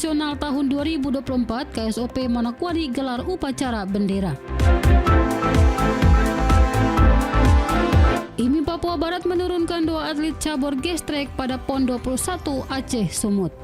Nasional tahun 2024, KSOP Manokwari gelar upacara bendera. IMI Papua Barat menurunkan 2 atlet cabur gestrek pada PON 21 Aceh Sumut.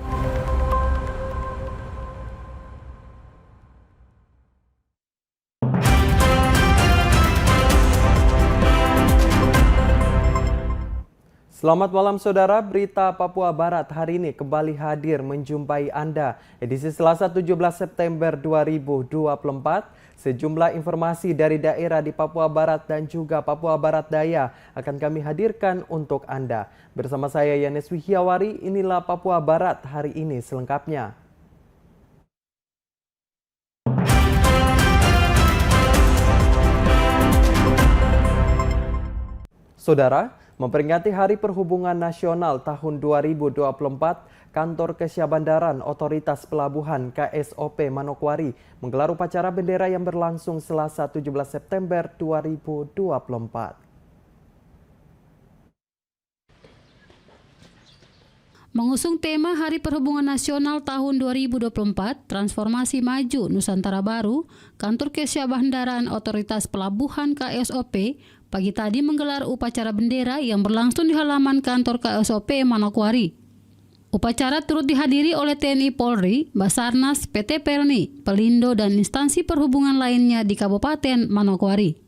Selamat malam saudara, berita Papua Barat hari ini kembali hadir menjumpai Anda. Edisi Selasa 17 September 2024, sejumlah informasi dari daerah di Papua Barat dan juga Papua Barat Daya akan kami hadirkan untuk Anda. Bersama saya Yanes Wihiawari, inilah Papua Barat hari ini selengkapnya. Saudara, memperingati Hari Perhubungan Nasional tahun 2024, Kantor Kesyahbandaran Otoritas Pelabuhan KSOP Manokwari menggelar upacara bendera yang berlangsung Selasa 17 September 2024. Mengusung tema Hari Perhubungan Nasional tahun 2024, Transformasi Maju Nusantara Baru, Kantor Kesyahbandaran Otoritas Pelabuhan KSOP pagi tadi menggelar upacara bendera yang berlangsung di halaman kantor KSOP Manokwari. Upacara turut dihadiri oleh TNI Polri, Basarnas, PT Pelni, Pelindo, dan instansi perhubungan lainnya di Kabupaten Manokwari.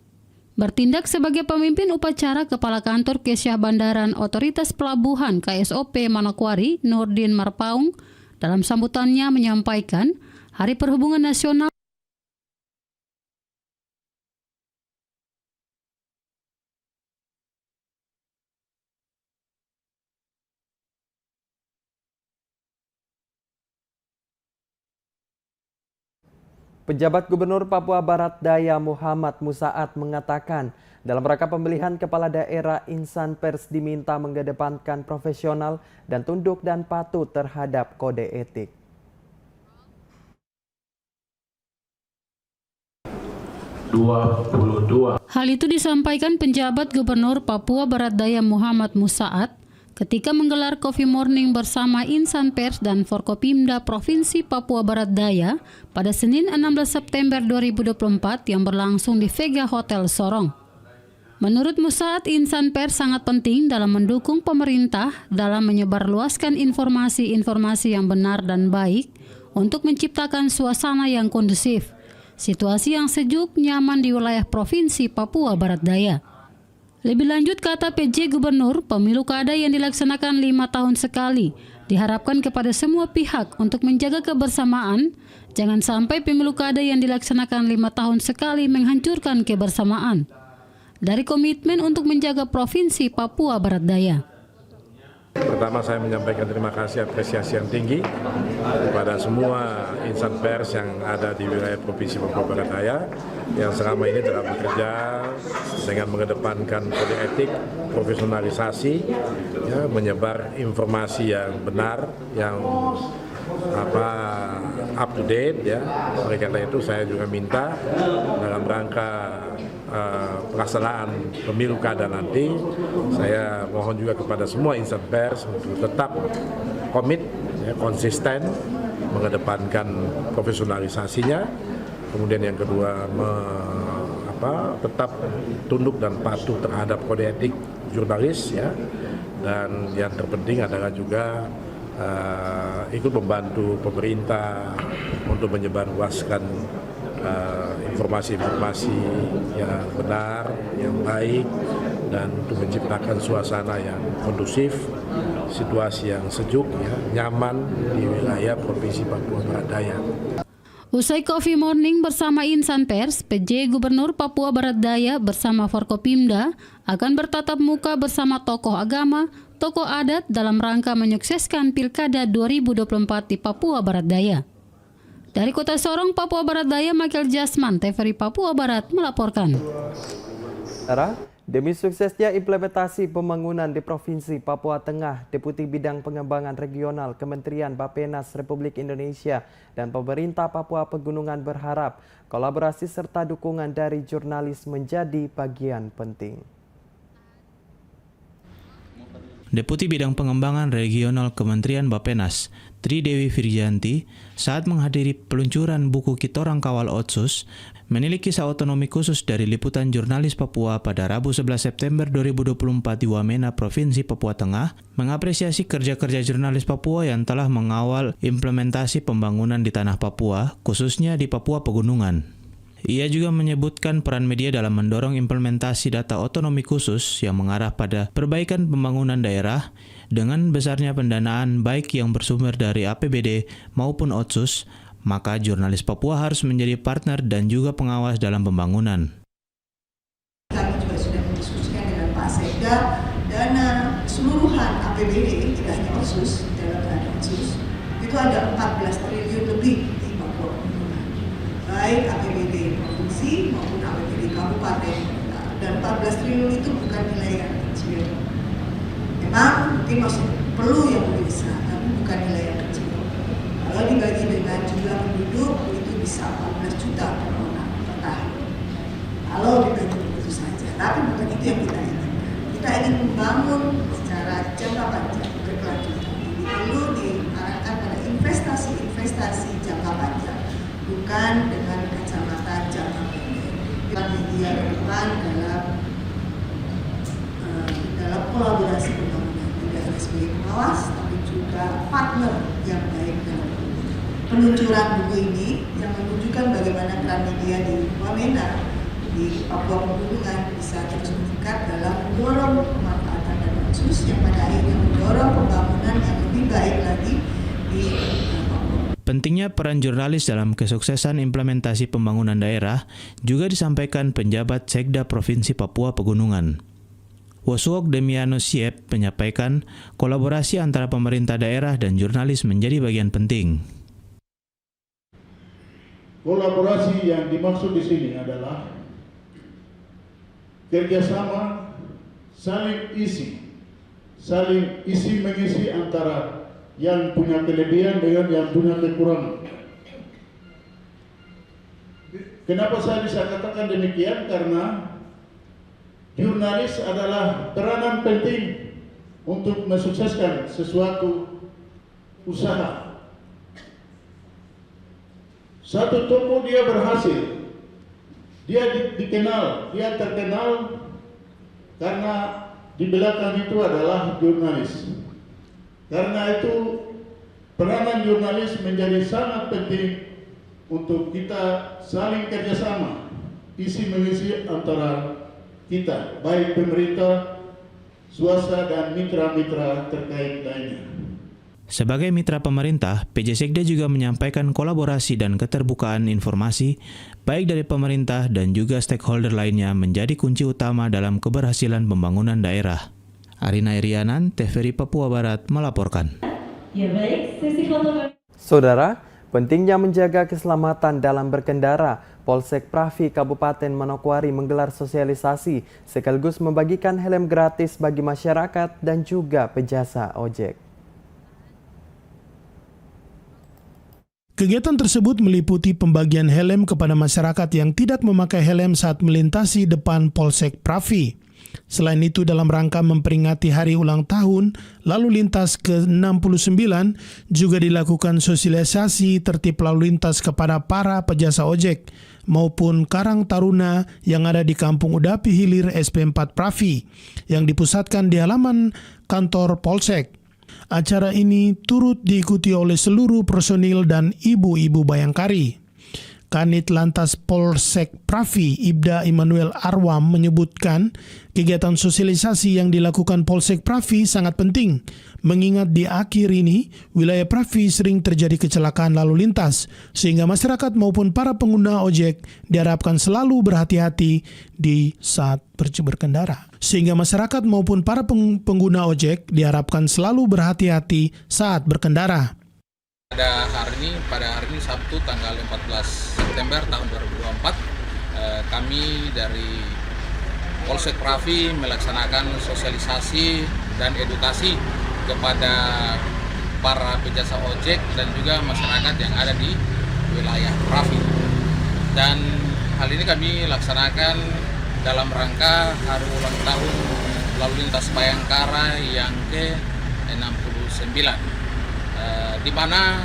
Bertindak sebagai pemimpin upacara Kepala Kantor Kesyahbandaran Otoritas Pelabuhan KSOP Manokwari, Nurdin Marpaung, dalam sambutannya menyampaikan Hari Perhubungan Nasional Pejabat Gubernur Papua Barat Daya Muhammad Musaat mengatakan, dalam rangka pemilihan kepala daerah, insan pers diminta mengedepankan profesional dan tunduk dan patuh terhadap kode etik. Hal itu disampaikan penjabat Gubernur Papua Barat Daya Muhammad Musaat ketika menggelar Coffee Morning bersama insan pers dan Forkopimda Provinsi Papua Barat Daya pada Senin 16 September 2024 yang berlangsung di Vega Hotel Sorong. Menurut Musaat, insan pers sangat penting dalam mendukung pemerintah dalam menyebarluaskan informasi-informasi yang benar dan baik untuk menciptakan suasana yang kondusif, situasi yang sejuk, nyaman di wilayah Provinsi Papua Barat Daya. Lebih lanjut, kata PJ Gubernur, pemilu kada yang dilaksanakan 5 tahun sekali diharapkan kepada semua pihak untuk menjaga kebersamaan. Jangan sampai pemilu kada yang dilaksanakan 5 tahun sekali menghancurkan kebersamaan. Dari komitmen untuk menjaga Provinsi Papua Barat Daya. Pertama, saya menyampaikan terima kasih apresiasi yang tinggi kepada semua insan pers yang ada di wilayah Provinsi Papua Barat Daya yang selama ini telah bekerja dengan mengedepankan kode etik, profesionalisasi, ya, menyebar informasi yang benar, yang up to date, ya. Oleh karena itu saya juga minta dalam rangka pelaksanaan pemilu kada nanti, saya mohon juga kepada semua insan pers untuk tetap komit, ya, konsisten mengedepankan profesionalisasinya. Kemudian yang kedua, tetap tunduk dan patuh terhadap kode etik jurnalis, ya. Dan yang terpenting adalah juga ikut membantu pemerintah untuk menyebarluaskan informasi-informasi yang benar, yang baik, dan untuk menciptakan suasana yang kondusif, situasi yang sejuk, ya, nyaman di wilayah Provinsi Papua Barat Daya. Usai Coffee Morning bersama insan pers, PJ Gubernur Papua Barat Daya bersama Forkopimda akan bertatap muka bersama tokoh agama, tokoh adat dalam rangka menyukseskan Pilkada 2024 di Papua Barat Daya. Dari Kota Sorong, Papua Barat Daya, Michael Jasman, TVRI Papua Barat melaporkan. Demi suksesnya implementasi pembangunan di Provinsi Papua Tengah, Deputi Bidang Pengembangan Regional Kementerian Bappenas Republik Indonesia dan pemerintah Papua Pegunungan berharap kolaborasi serta dukungan dari jurnalis menjadi bagian penting. Deputi Bidang Pengembangan Regional Kementerian Bappenas, Tri Dewi Firjanti, saat menghadiri peluncuran buku Kitorang Kawal Otsus, menilik kisah otonomi khusus dari liputan jurnalis Papua pada Rabu 11 September 2024 di Wamena, Provinsi Papua Tengah, mengapresiasi kerja-kerja jurnalis Papua yang telah mengawal implementasi pembangunan di tanah Papua, khususnya di Papua Pegunungan. Ia juga menyebutkan peran media dalam mendorong implementasi data otonomi khusus yang mengarah pada perbaikan pembangunan daerah dengan besarnya pendanaan baik yang bersumber dari APBD maupun Otsus, maka jurnalis Papua harus menjadi partner dan juga pengawas dalam pembangunan. Kami juga sudah mendiskusikan dengan Pak Sekda, dana keseluruhan APBD, tidak hanya Otsus, dalam dana Otsus, itu ada 14 triliun lebih di Papua. Baik APBD provinsi maupun APBD kabupaten, dan 14 triliun itu bukan nilai yang kecil. Memang mungkin masih perlu yang lebih besar, tapi bukan nilai yang kecil. Kalau dibagi dengan jumlah penduduk itu bisa 14 juta per orang per tahun. Kalau dibagi begitu saja, tapi bukan itu yang kita inginkan. Kita ingin membangun secara jangka panjang berkelanjutan. Ini perlu diarahkan pada investasi jangka panjang, bukan dengan kacamata jangka pendek. Media ke depan dalam kolaborasi pembangunan, tidak hanya sebagai pengawas, tapi juga partner yang baik dalam peluncuran buku ini yang menunjukkan bagaimana peran media di Wamena, di Papua Pegunungan bisa terus meningkat dalam mendorong pemanfaatan dana Otsus yang pada akhirnya mendorong pembangunan yang lebih baik lagi di Papua. Pentingnya peran jurnalis dalam kesuksesan implementasi pembangunan daerah juga disampaikan penjabat Sekda Provinsi Papua Pegunungan. Wosuok Demiano Siep menyampaikan kolaborasi antara pemerintah daerah dan jurnalis menjadi bagian penting. Kolaborasi yang dimaksud di sini adalah kerjasama, saling isi mengisi antara yang punya kelebihan dengan yang punya kekurangan. Kenapa saya bisa katakan demikian? Karena jurnalis adalah peranan penting untuk mensukseskan sesuatu usaha. Satu toko dia berhasil, dia dikenal, dia terkenal karena di belakang itu adalah jurnalis. Karena itu peranan jurnalis menjadi sangat penting untuk kita saling kerjasama, isi mengisi antara kita, baik pemerintah, swasta dan mitra-mitra terkait lainnya. Sebagai mitra pemerintah, PJ Sekda juga menyampaikan kolaborasi dan keterbukaan informasi baik dari pemerintah dan juga stakeholder lainnya menjadi kunci utama dalam keberhasilan pembangunan daerah. Arina Irianan, TVRI Papua Barat melaporkan. Ya baik, sesi foto. Saudara, pentingnya menjaga keselamatan dalam berkendara, Polsek Pravi Kabupaten Manokwari menggelar sosialisasi sekaligus membagikan helm gratis bagi masyarakat dan juga pejasa ojek. Kegiatan tersebut meliputi pembagian helm kepada masyarakat yang tidak memakai helm saat melintasi depan Polsek Pravi. Selain itu, dalam rangka memperingati hari ulang tahun lalu lintas ke-69, juga dilakukan sosialisasi tertib lalu lintas kepada para pejasa ojek maupun Karang Taruna yang ada di Kampung Udapi Hilir SP4 Pravi yang dipusatkan di halaman kantor Polsek. Acara ini turut diikuti oleh seluruh personil dan ibu-ibu Bayangkari. Kanit Lantas Polsek Pravi, Ibda Immanuel Arwam menyebutkan kegiatan sosialisasi yang dilakukan Polsek Pravi sangat penting, mengingat di akhir ini wilayah Pravi sering terjadi kecelakaan lalu lintas, sehingga masyarakat maupun para pengguna ojek diharapkan selalu berhati-hati di saat berkendara. Sehingga masyarakat maupun para pengguna ojek diharapkan selalu berhati-hati saat berkendara. Pada hari ini Sabtu tanggal 14 September tahun 2024, kami dari Polsek Pravi melaksanakan sosialisasi dan edukasi kepada para pejasa ojek dan juga masyarakat yang ada di wilayah Pravi. Dan hal ini kami laksanakan dalam rangka hari ulang tahun lalu lintas Bayangkara yang ke-69, di mana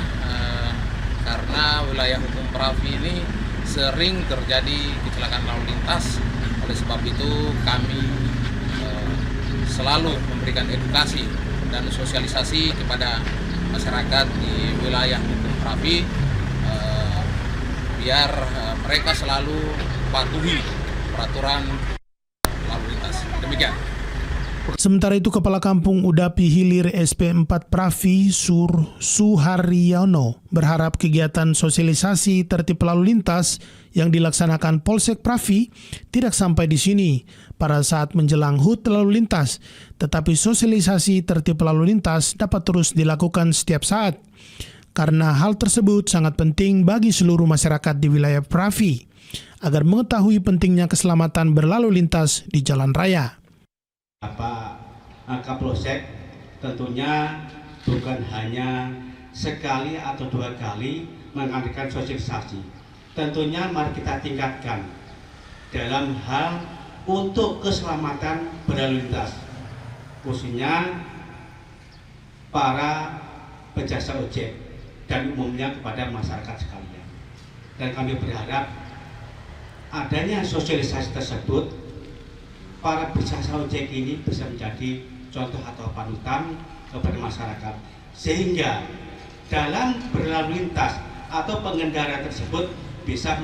karena wilayah hukum Pravi ini sering terjadi kecelakaan lalu lintas. Oleh sebab itu kami selalu memberikan edukasi dan sosialisasi kepada masyarakat di wilayah hukum Pravi biar mereka selalu patuhi peraturan lalu lintas. Demikian. Sementara itu, Kepala Kampung Udapi Hilir SP4 Pravi Suharyono berharap kegiatan sosialisasi tertib lalu lintas yang dilaksanakan Polsek Pravi tidak sampai di sini pada saat menjelang HUT lalu lintas, tetapi sosialisasi tertib lalu lintas dapat terus dilakukan setiap saat, karena hal tersebut sangat penting bagi seluruh masyarakat di wilayah Pravi agar mengetahui pentingnya keselamatan berlalu lintas di jalan raya. Kapolsek tentunya bukan hanya sekali atau 2 kali mengadakan sosialisasi. Tentunya mari kita tingkatkan dalam hal untuk keselamatan berlalu lintas, khususnya para penjasa ojek dan umumnya kepada masyarakat sekalian. Dan kami berharap adanya sosialisasi tersebut, para penjasa ojek ini bisa menjadi contoh atau panutan kepada masyarakat, sehingga dalam berlalu lintas atau pengendara tersebut bisa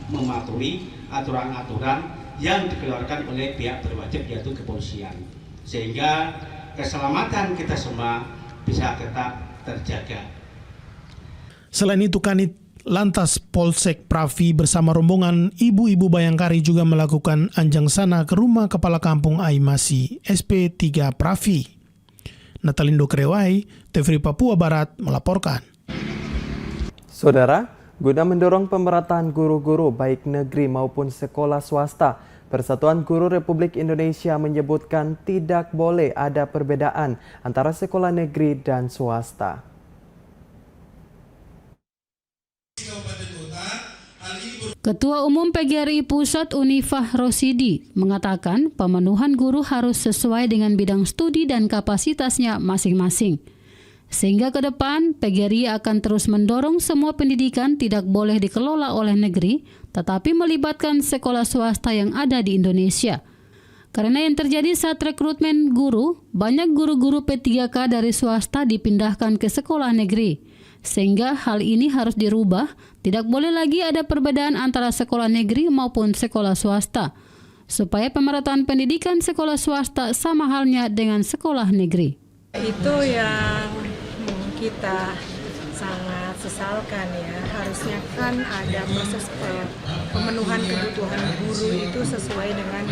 mematuhi aturan-aturan yang dikeluarkan oleh pihak berwajib, yaitu kepolisian, sehingga keselamatan kita semua bisa tetap terjaga. Selain itu, Kanit Lantas Polsek Pravi bersama rombongan ibu-ibu Bayangkari juga melakukan anjang sana ke rumah Kepala Kampung Aimasi SP3 Pravi. Natalindo Krewai, TVRI Papua Barat melaporkan. Saudara, guna mendorong pemerataan guru-guru baik negeri maupun sekolah swasta, Persatuan Guru Republik Indonesia menyebutkan tidak boleh ada perbedaan antara sekolah negeri dan swasta. Ketua Umum PGRI Pusat Unifah Rosidi mengatakan pemenuhan guru harus sesuai dengan bidang studi dan kapasitasnya masing-masing. Sehingga ke depan PGRI akan terus mendorong semua pendidikan tidak boleh dikelola oleh negeri, tetapi melibatkan sekolah swasta yang ada di Indonesia. Karena yang terjadi saat rekrutmen guru, banyak guru-guru P3K dari swasta dipindahkan ke sekolah negeri. Sehingga hal ini harus dirubah, tidak boleh lagi ada perbedaan antara sekolah negeri maupun sekolah swasta, supaya pemerataan pendidikan sekolah swasta sama halnya dengan sekolah negeri. Itu yang kita sangat sesalkan ya, harusnya kan ada proses pemenuhan kebutuhan guru itu sesuai dengan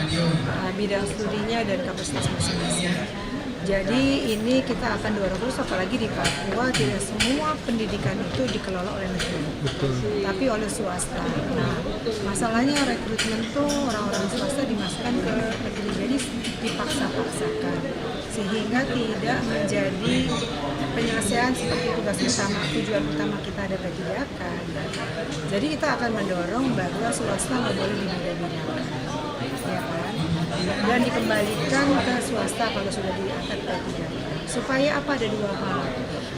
bidang studinya dan kapasitas masing-masing. Jadi ini kita akan dorong terus, apalagi di Papua tidak semua pendidikan itu dikelola oleh negeri, tapi oleh swasta. Nah, masalahnya rekrutmen tuh orang-orang swasta dimasukkan ke negeri, jadi dipaksa-paksakan sehingga tidak menjadi penyelesaian seperti tugas utama, tujuan utama kita ada P3K. Jadi kita akan mendorong bahwa swasta nggak boleh dibeda-bedakan, ya kan? Dan dikembalikan ke swasta kalau sudah diangkat P3K. Supaya apa, ada 2 hal,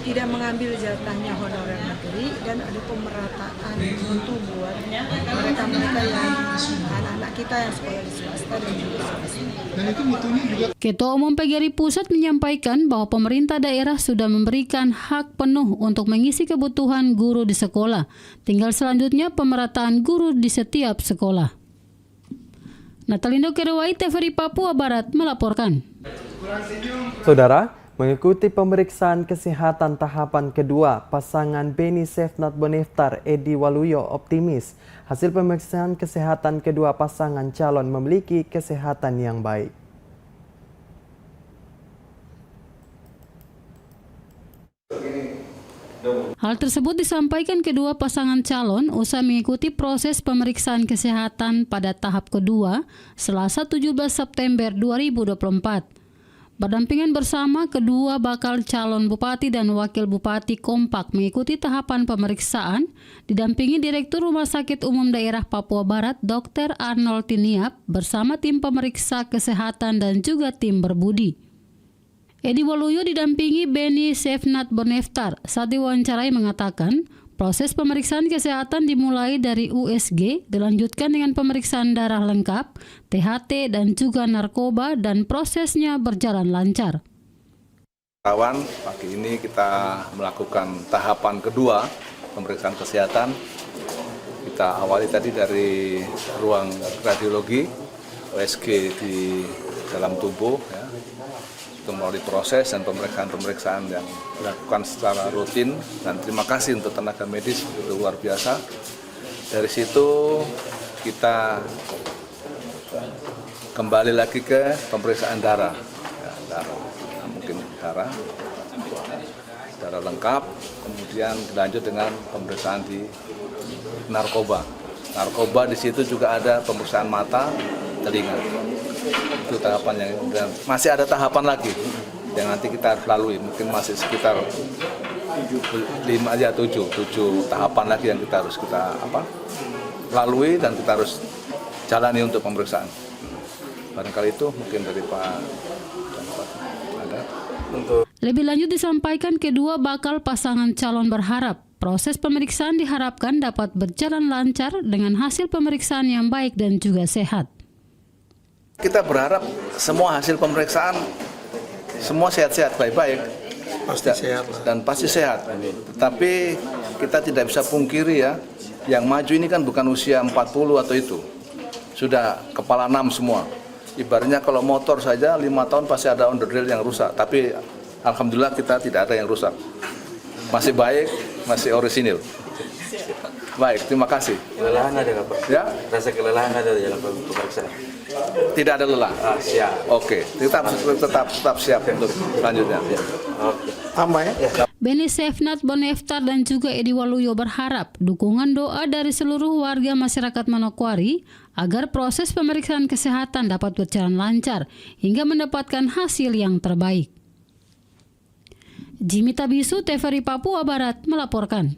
tidak mengambil jatahnya honorer negeri dan ada pemerataan mutu buat mereka-mereka yang anak-anak kita yang sekolah di swasta dan juga swasta. Dan itu mutunya juga. Ketua Umum PGRI Pusat menyampaikan bahwa pemerintah daerah sudah memberikan hak penuh untuk mengisi kebutuhan guru di sekolah. Tinggal selanjutnya pemerataan guru di setiap sekolah. Natalindo Kerewai, TVRI Papua Barat melaporkan. Saudara, mengikuti pemeriksaan kesehatan tahapan kedua, pasangan Beni Sefnat Boneftar Edi Waluyo optimis hasil pemeriksaan kesehatan kedua pasangan calon memiliki kesehatan yang baik. Hal tersebut disampaikan kedua pasangan calon usai mengikuti proses pemeriksaan kesehatan pada tahap kedua Selasa 17 September 2024. Berdampingan bersama, kedua bakal calon bupati dan wakil bupati kompak mengikuti tahapan pemeriksaan, didampingi Direktur Rumah Sakit Umum Daerah Papua Barat, Dr. Arnold Tiniap, bersama tim pemeriksa kesehatan dan juga tim berbudi. Edi Waluyo didampingi Beni Sefnat Boneftar saat diwawancarai mengatakan, proses pemeriksaan kesehatan dimulai dari USG, dilanjutkan dengan pemeriksaan darah lengkap, THT, dan juga narkoba, dan prosesnya berjalan lancar. Kawan, pagi ini kita melakukan tahapan kedua pemeriksaan kesehatan. Kita awali tadi dari ruang radiologi, USG di dalam tubuh, ya. Itu melalui proses dan pemeriksaan-pemeriksaan yang dilakukan secara rutin, dan terima kasih untuk tenaga medis, itu luar biasa. Dari situ kita kembali lagi ke pemeriksaan darah, ya, mungkin darah lengkap, kemudian dilanjut dengan pemeriksaan di narkoba. Narkoba di situ juga ada pemeriksaan mata, telinga. Itu tahapan yang masih ada tahapan lagi yang nanti kita harus lalui, mungkin masih sekitar 7 tahapan lagi yang kita harus lalui dan kita harus jalani untuk pemeriksaan. Barangkali itu mungkin dari Pak ada. Lebih lanjut disampaikan, kedua bakal pasangan calon berharap proses pemeriksaan diharapkan dapat berjalan lancar dengan hasil pemeriksaan yang baik dan juga sehat. Kita berharap semua hasil pemeriksaan semua sehat-sehat, baik-baik, dan pasti sehat. Tetapi kita tidak bisa pungkiri, ya, yang maju ini kan bukan usia 40 atau itu, sudah kepala 6 semua. Ibaratnya kalau motor saja 5 tahun pasti ada onderdil yang rusak, tapi alhamdulillah kita tidak ada yang rusak, masih baik, masih orisinil. Baik, terima kasih. Kelelahan ada nggak, Pak? Ya? Rasa kelelahan ada dalam pemeriksaan? Tidak ada lelah. Siap. Oke, tetap siap untuk selanjutnya. Ya. Oke. Tambah ya? Beni Sefnat Boneftar dan juga Edi Waluyo berharap dukungan doa dari seluruh warga masyarakat Manokwari agar proses pemeriksaan kesehatan dapat berjalan lancar hingga mendapatkan hasil yang terbaik. Jimmy Tabisu, TVRI Papua Barat melaporkan.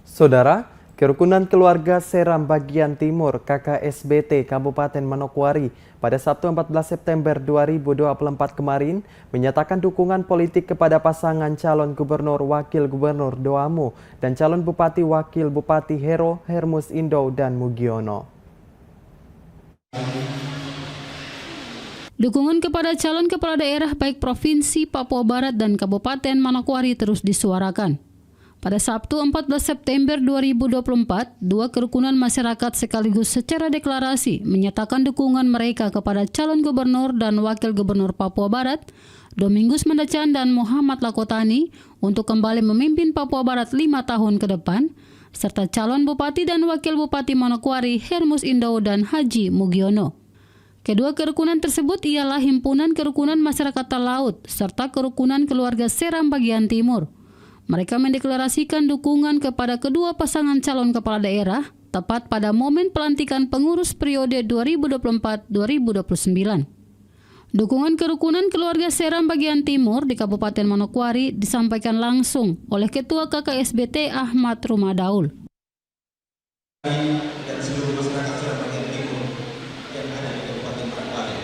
Saudara, Kerukunan Keluarga Seram Bagian Timur KKSBT Kabupaten Manokwari pada Sabtu 14 September 2024 kemarin menyatakan dukungan politik kepada pasangan calon gubernur wakil gubernur Doamo dan calon bupati wakil bupati Hero Hermus Indo dan Mugiono. Dukungan kepada calon kepala daerah baik Provinsi Papua Barat dan Kabupaten Manokwari terus disuarakan. Pada Sabtu 14 September 2024, dua kerukunan masyarakat sekaligus secara deklarasi menyatakan dukungan mereka kepada calon gubernur dan wakil gubernur Papua Barat, Domingus Mandacan dan Muhammad Lakotani untuk kembali memimpin Papua Barat 5 tahun ke depan, serta calon bupati dan wakil bupati Manokwari Hermus Indo dan Haji Mugiono. Kedua kerukunan tersebut ialah Himpunan Kerukunan Masyarakat Talaut serta Kerukunan Keluarga Seram Bagian Timur. Mereka mendeklarasikan dukungan kepada kedua pasangan calon kepala daerah tepat pada momen pelantikan pengurus periode 2024-2029. Dukungan Kerukunan Keluarga Seram Bagian Timur di Kabupaten Manokwari disampaikan langsung oleh Ketua KKSBT Ahmad Rumadaul. Dan seluruh masyarakat Seram Bagian Timur yang ada di Kabupaten Manokwari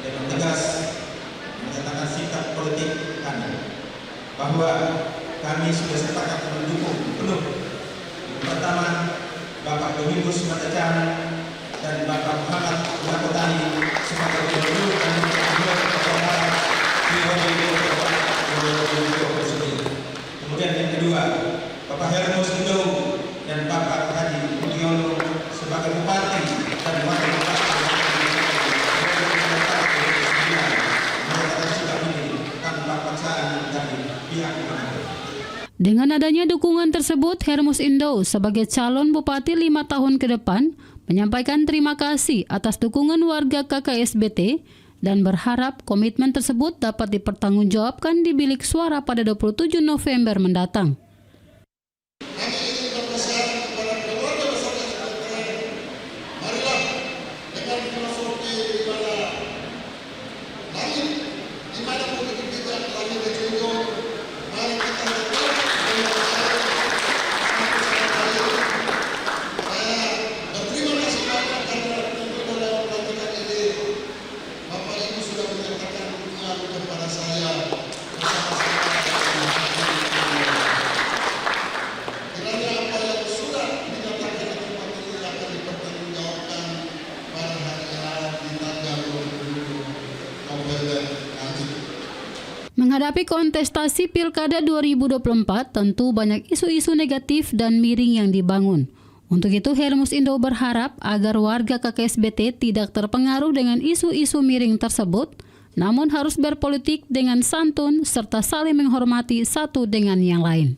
dengan tegas menyatakan sikap politik kami bahwa kami sudah sepakat mendukung penuh pertama Bapak Domingus Mandacan dan Bapak Muhammad Lakotani sebagai gubernur dan gubernur Papua Barat di 2024. Kemudian yang kedua, Bapak Hermus Indo dan Bapak Haji Mugiono sebagai bupati dan wakil bupati. Dengan adanya dukungan tersebut, Hermus Indo sebagai calon bupati 5 tahun ke depan menyampaikan terima kasih atas dukungan warga KKSBT dan berharap komitmen tersebut dapat dipertanggungjawabkan di bilik suara pada 27 November mendatang. Menghadapi kontestasi Pilkada 2024, tentu banyak isu-isu negatif dan miring yang dibangun. Untuk itu, Helmus-Indo berharap agar warga KKSBT tidak terpengaruh dengan isu-isu miring tersebut, namun harus berpolitik dengan santun serta saling menghormati satu dengan yang lain.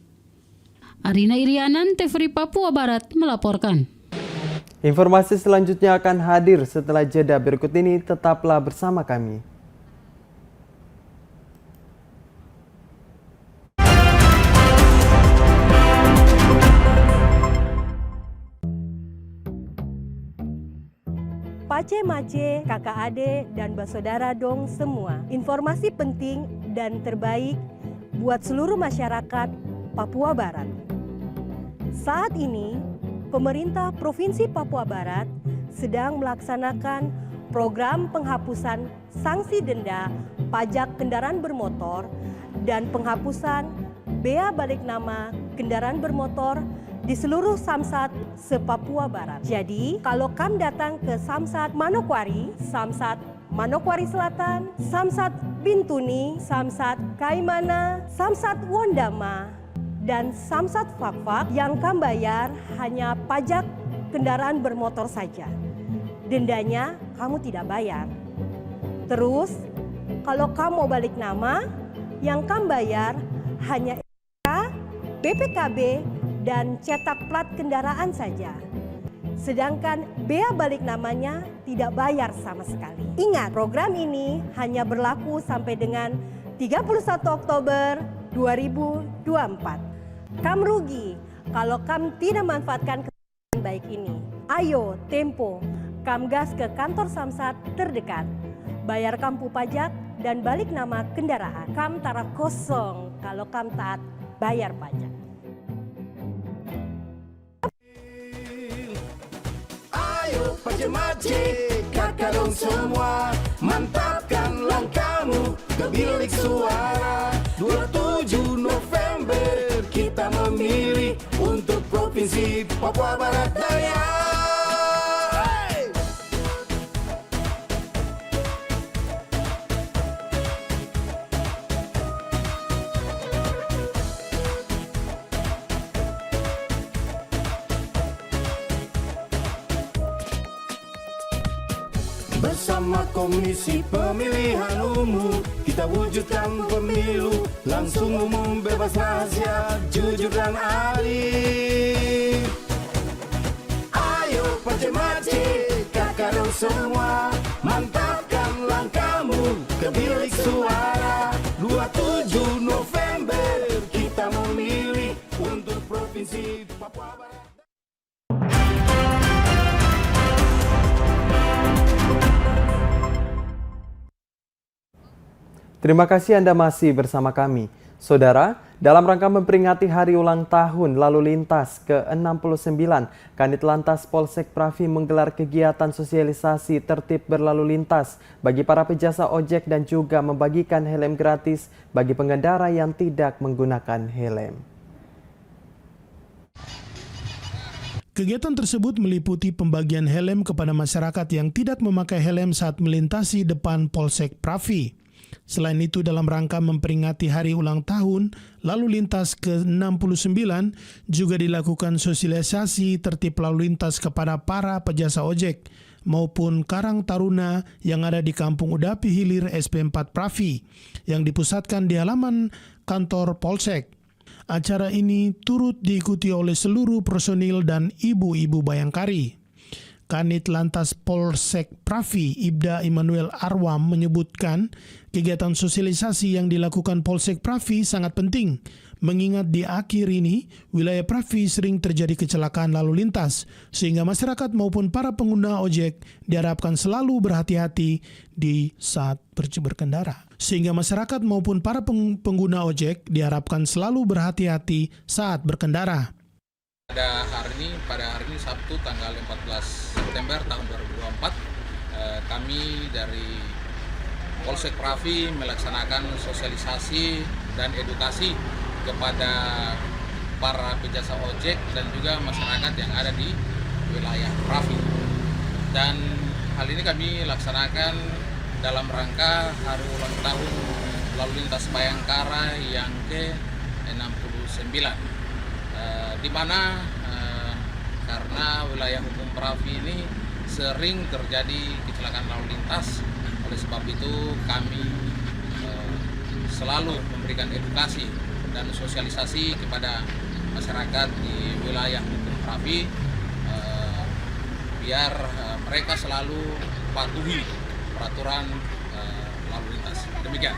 Arina Irianan, TVRI Papua Barat melaporkan. Informasi selanjutnya akan hadir setelah jeda berikut ini, tetaplah bersama kami. Pace-mace, kakak ade, dan basodara dong semua. Informasi penting dan terbaik buat seluruh masyarakat Papua Barat. Saat ini, pemerintah Provinsi Papua Barat sedang melaksanakan program penghapusan sanksi denda pajak kendaraan bermotor dan penghapusan bea balik nama kendaraan bermotor di seluruh Samsat se-Papua Barat. Jadi, kalau kamu datang ke Samsat Manokwari, Samsat Manokwari Selatan, Samsat Bintuni, Samsat Kaimana, Samsat Wondama, dan Samsat Fakfak, yang kamu bayar hanya pajak kendaraan bermotor saja. Dendanya kamu tidak bayar. Terus, kalau kamu mau balik nama, yang kamu bayar hanya BPKB dan cetak plat kendaraan saja. Sedangkan bea balik namanya tidak bayar sama sekali. Ingat, program ini hanya berlaku sampai dengan 31 Oktober 2024. Kamu rugi kalau kamu tidak manfaatkan kesempatan baik ini. Ayo, tempo, kamu gas ke kantor Samsat terdekat. Bayar kampu pajak dan balik nama kendaraan. Kamu taruh kosong kalau kamu taat bayar pajak. Pace-mace, kakak dong semua, mantapkan langkahmu ke bilik suara. 27 November kita memilih untuk Provinsi Papua Barat Daya. Bersama Komisi Pemilihan Umum, kita wujudkan pemilu langsung, umum, bebas, rahasia, jujur dan adil. Ayo pace-mace, kakak dong semua, mantapkan langkahmu ke bilik suara. 27 November kita memilih untuk Provinsi Papua Barat. Terima kasih Anda masih bersama kami. Saudara, dalam rangka memperingati hari ulang tahun lalu lintas ke-69, Kanit Lantas Polsek Pravi menggelar kegiatan sosialisasi tertib berlalu lintas bagi para pejasa ojek dan juga membagikan helm gratis bagi pengendara yang tidak menggunakan helm. Kegiatan tersebut meliputi pembagian helm kepada masyarakat yang tidak memakai helm saat melintasi depan Polsek Pravi. Selain itu, dalam rangka memperingati hari ulang tahun lalu lintas ke-69, juga dilakukan sosialisasi tertib lalu lintas kepada para pejasa ojek maupun Karang Taruna yang ada di Kampung Udapi Hilir SP4 Pravi yang dipusatkan di halaman kantor Polsek. Acara ini turut diikuti oleh seluruh personil dan ibu-ibu Bayangkari. Kanit Lantas Polsek Pravi, Ibda Immanuel Arwam, menyebutkan kegiatan sosialisasi yang dilakukan Polsek Pravi sangat penting, mengingat di akhir ini wilayah Pravi sering terjadi kecelakaan lalu lintas, sehingga masyarakat maupun para pengguna ojek diharapkan selalu berhati-hati di saat berkendara. Sehingga masyarakat maupun para pengguna ojek diharapkan selalu berhati-hati saat berkendara. Pada hari ini Sabtu tanggal 14 September tahun 2024, kami dari Polsek Pravi melaksanakan sosialisasi dan edukasi kepada para pejasa ojek dan juga masyarakat yang ada di wilayah Pravi. Dan hal ini kami laksanakan dalam rangka hari ulang tahun lalu lintas Bayangkara yang ke-69, di mana karena wilayah hukum Pravi ini sering terjadi kecelakaan lalu lintas. Oleh sebab itu kami selalu memberikan edukasi dan sosialisasi kepada masyarakat di wilayah hukum Pravi biar mereka selalu patuhi peraturan lalu lintas. Demikian.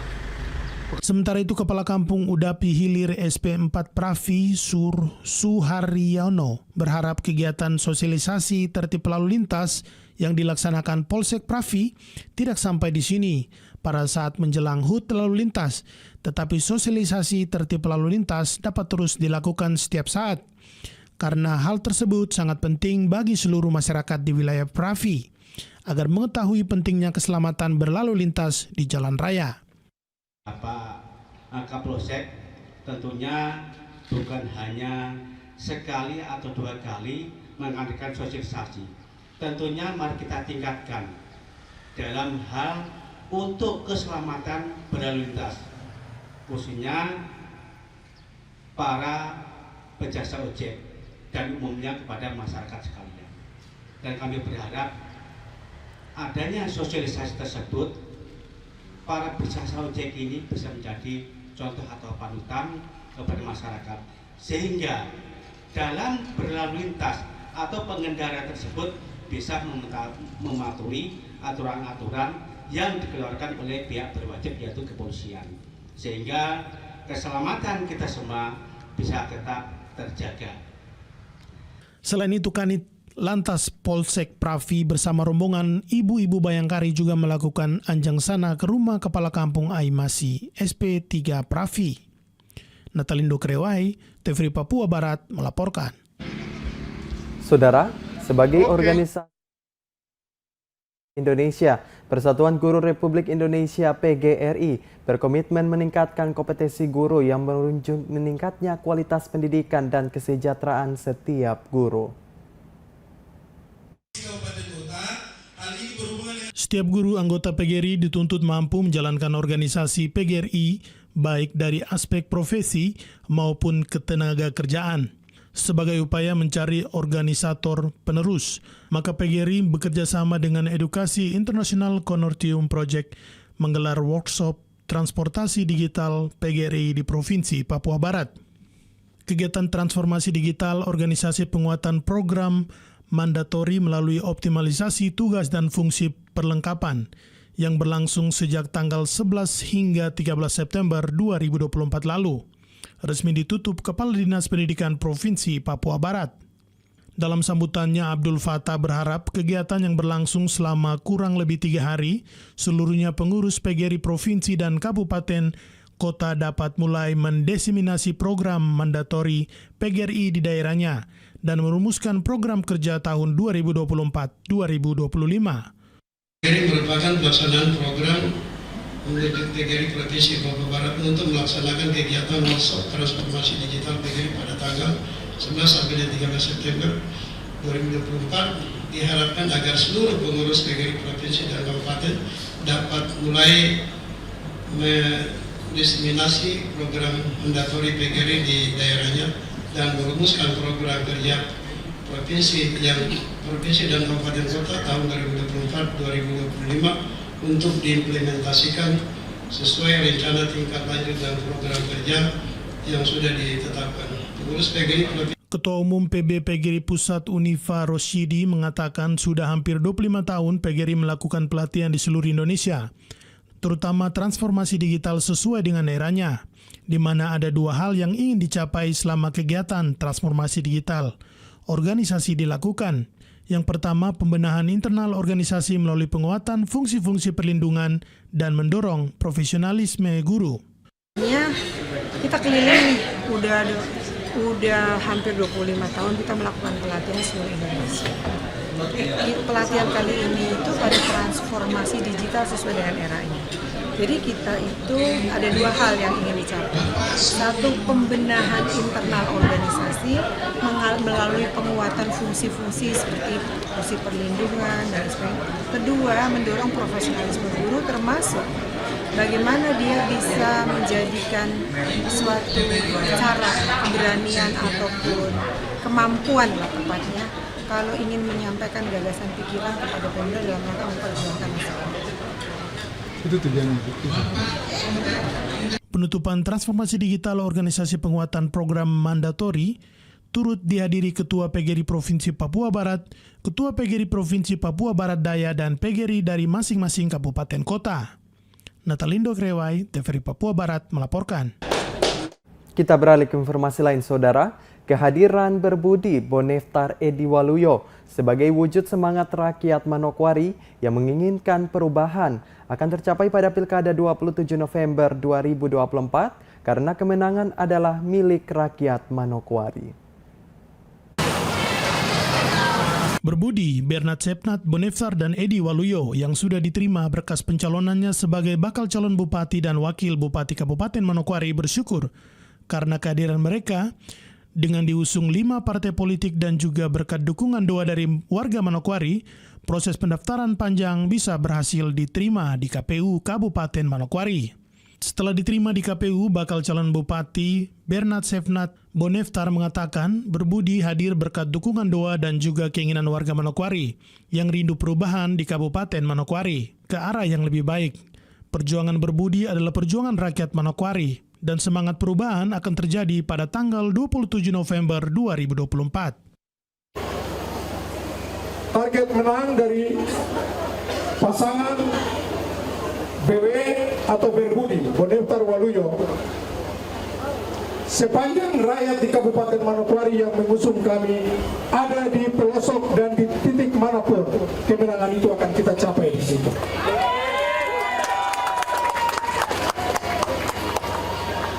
Sementara itu, Kepala Kampung Udapi Hilir SP4 Pravi Suharyono berharap kegiatan sosialisasi tertib lalu lintas yang dilaksanakan Polsek Pravi tidak sampai di sini pada saat menjelang HUT lalu lintas, tetapi sosialisasi tertib lalu lintas dapat terus dilakukan setiap saat. Karena hal tersebut sangat penting bagi seluruh masyarakat di wilayah Pravi agar mengetahui pentingnya keselamatan berlalu lintas di jalan raya. Pak Kapolsek tentunya bukan hanya sekali atau 2 kali mengadakan sosialisasi. Tentunya mari kita tingkatkan dalam hal untuk keselamatan berlalu lintas, khususnya para penjasa ojek dan umumnya kepada masyarakat sekalian. Dan kami berharap adanya sosialisasi tersebut, para penjasa ojek ini bisa menjadi contoh atau panutan kepada masyarakat, sehingga dalam berlalu lintas atau pengendara tersebut bisa mematuhi aturan-aturan yang dikeluarkan oleh pihak berwajib, yaitu kepolisian, sehingga keselamatan kita semua bisa tetap terjaga. Selain itu, Kanit Lantas Polsek Pravi bersama rombongan ibu-ibu Bayangkari juga melakukan anjang sana ke rumah Kepala Kampung Aimasi SP3 Pravi. Natalindo Krewai, TVRI Papua Barat melaporkan. Saudara, sebagai organisasi Indonesia, Persatuan Guru Republik Indonesia PGRI berkomitmen meningkatkan kompetensi guru yang menunjukkan meningkatnya kualitas pendidikan dan kesejahteraan setiap guru. Setiap guru anggota PGRI dituntut mampu menjalankan organisasi PGRI baik dari aspek profesi maupun ketenaga kerjaan. Sebagai upaya mencari organisator penerus, maka PGRI bekerja sama dengan Edukasi International Consortium Project menggelar workshop transportasi digital PGRI di Provinsi Papua Barat. Kegiatan transformasi digital organisasi penguatan program mandatori melalui optimalisasi tugas dan fungsi perlengkapan yang berlangsung sejak tanggal 11 hingga 13 September 2024 lalu. Resmi ditutup Kepala Dinas Pendidikan Provinsi Papua Barat. Dalam sambutannya, Abdul Fattah berharap kegiatan yang berlangsung selama kurang lebih 3 hari, seluruhnya pengurus PGRI Provinsi dan Kabupaten Kota dapat mulai mendeseminasi program mandatori PGRI di daerahnya dan merumuskan program kerja tahun 2024-2025. PGRI merupakan pelaksanaan program menunjuk PGRI Provinsi Papua Barat untuk melaksanakan kegiatan workshop transformasi digital PGRI pada tanggal 11 sampai 13 September 2024. Diharapkan agar seluruh pengurus PGRI Provinsi dan Kabupaten dapat mulai mendiseminasi program mandatori PGRI di daerahnya dan merumuskan program kerja provinsi dan kabupaten kota tahun 2024-2025 untuk diimplementasikan sesuai rencana tingkat lanjut dan program kerja yang sudah ditetapkan. Pengurus PGRI Ketua Umum PB PGRI Pusat Unifa Rosyidi mengatakan sudah hampir 25 tahun PGRI melakukan pelatihan di seluruh Indonesia, terutama transformasi digital sesuai dengan eranya, di mana ada 2 hal yang ingin dicapai selama kegiatan transformasi digital organisasi dilakukan. Yang pertama, pembenahan internal organisasi melalui penguatan fungsi-fungsi perlindungan dan mendorong profesionalisme guru. Ya, kita keliling udah hampir 25 tahun kita melakukan pelatihan di seluruh Indonesia. Pelatihan kali ini itu pada transformasi digital sesuai dengan eranya. Jadi kita itu ada 2 hal yang ingin dicapai. Satu, pembenahan internal organisasi melalui penguatan fungsi-fungsi seperti fungsi perlindungan dan sebagainya. Kedua, mendorong profesionalisme guru termasuk Bagaimana dia bisa menjadikan suatu cara, keberanian ataupun kemampuan lah tepatnya kalau ingin menyampaikan gagasan pikiran kepada Pemda dalam rangka memperjuangkan masyarakat. Itu tujuannya. Penutupan transformasi digital organisasi penguatan program mandatori turut dihadiri Ketua PGRI Provinsi Papua Barat, Ketua PGRI Provinsi Papua Barat Daya, dan PGRI dari masing-masing kabupaten kota. Natalindo Krewai, TVRI Papua Barat melaporkan. Kita beralih ke informasi lain, Saudara. Kehadiran berbudi Boneftar Edi Waluyo sebagai wujud semangat rakyat Manokwari yang menginginkan perubahan akan tercapai pada Pilkada 27 November 2024 karena kemenangan adalah milik rakyat Manokwari. Berbudi, Bernard Sepnat, Boneftar, dan Edi Waluyo yang sudah diterima berkas pencalonannya sebagai bakal calon bupati dan wakil bupati Kabupaten Manokwari bersyukur karena kehadiran mereka dengan diusung 5 partai politik dan juga berkat dukungan doa dari warga Manokwari, proses pendaftaran panjang bisa berhasil diterima di KPU Kabupaten Manokwari. Setelah diterima di KPU, bakal calon bupati Bernard Sepnat Boneftar mengatakan berbudi hadir berkat dukungan doa dan juga keinginan warga Manokwari yang rindu perubahan di Kabupaten Manokwari ke arah yang lebih baik. Perjuangan berbudi adalah perjuangan rakyat Manokwari dan semangat perubahan akan terjadi pada tanggal 27 November 2024. Target menang dari pasangan BW atau Berbudi, Boneftar Waluyo. Sepanjang rakyat di Kabupaten Manokwari yang mengusung kami ada di pelosok dan di titik manapun, kemenangan itu akan kita capai di situ.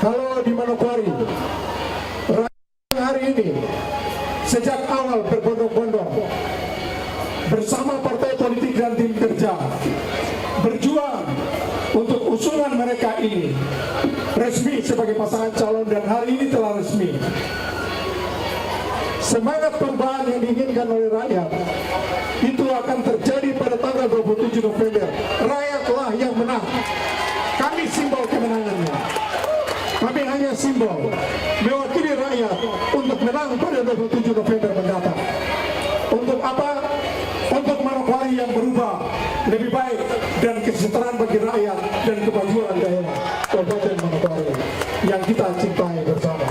Kalau di Manokwari, rakyat hari ini sejak awal berbondong-bondong bersama partai politik dan tim kerja berjuang untuk usungan mereka ini resmi sebagai pasangan calon dan hari ini telah resmi. Semangat perubahan yang diinginkan oleh rakyat itu akan terjadi pada tanggal 27 November. Rakyatlah yang menang. Kami simbol kemenangannya. Kami hanya simbol mewakili rakyat untuk menang pada 27 November mendatang. Untuk apa? Untuk Manokwari yang berubah lebih baik dan kesejahteraan bagi rakyat dan kemajuan daerah Kabupaten Manokwari yang kita cintai bersama.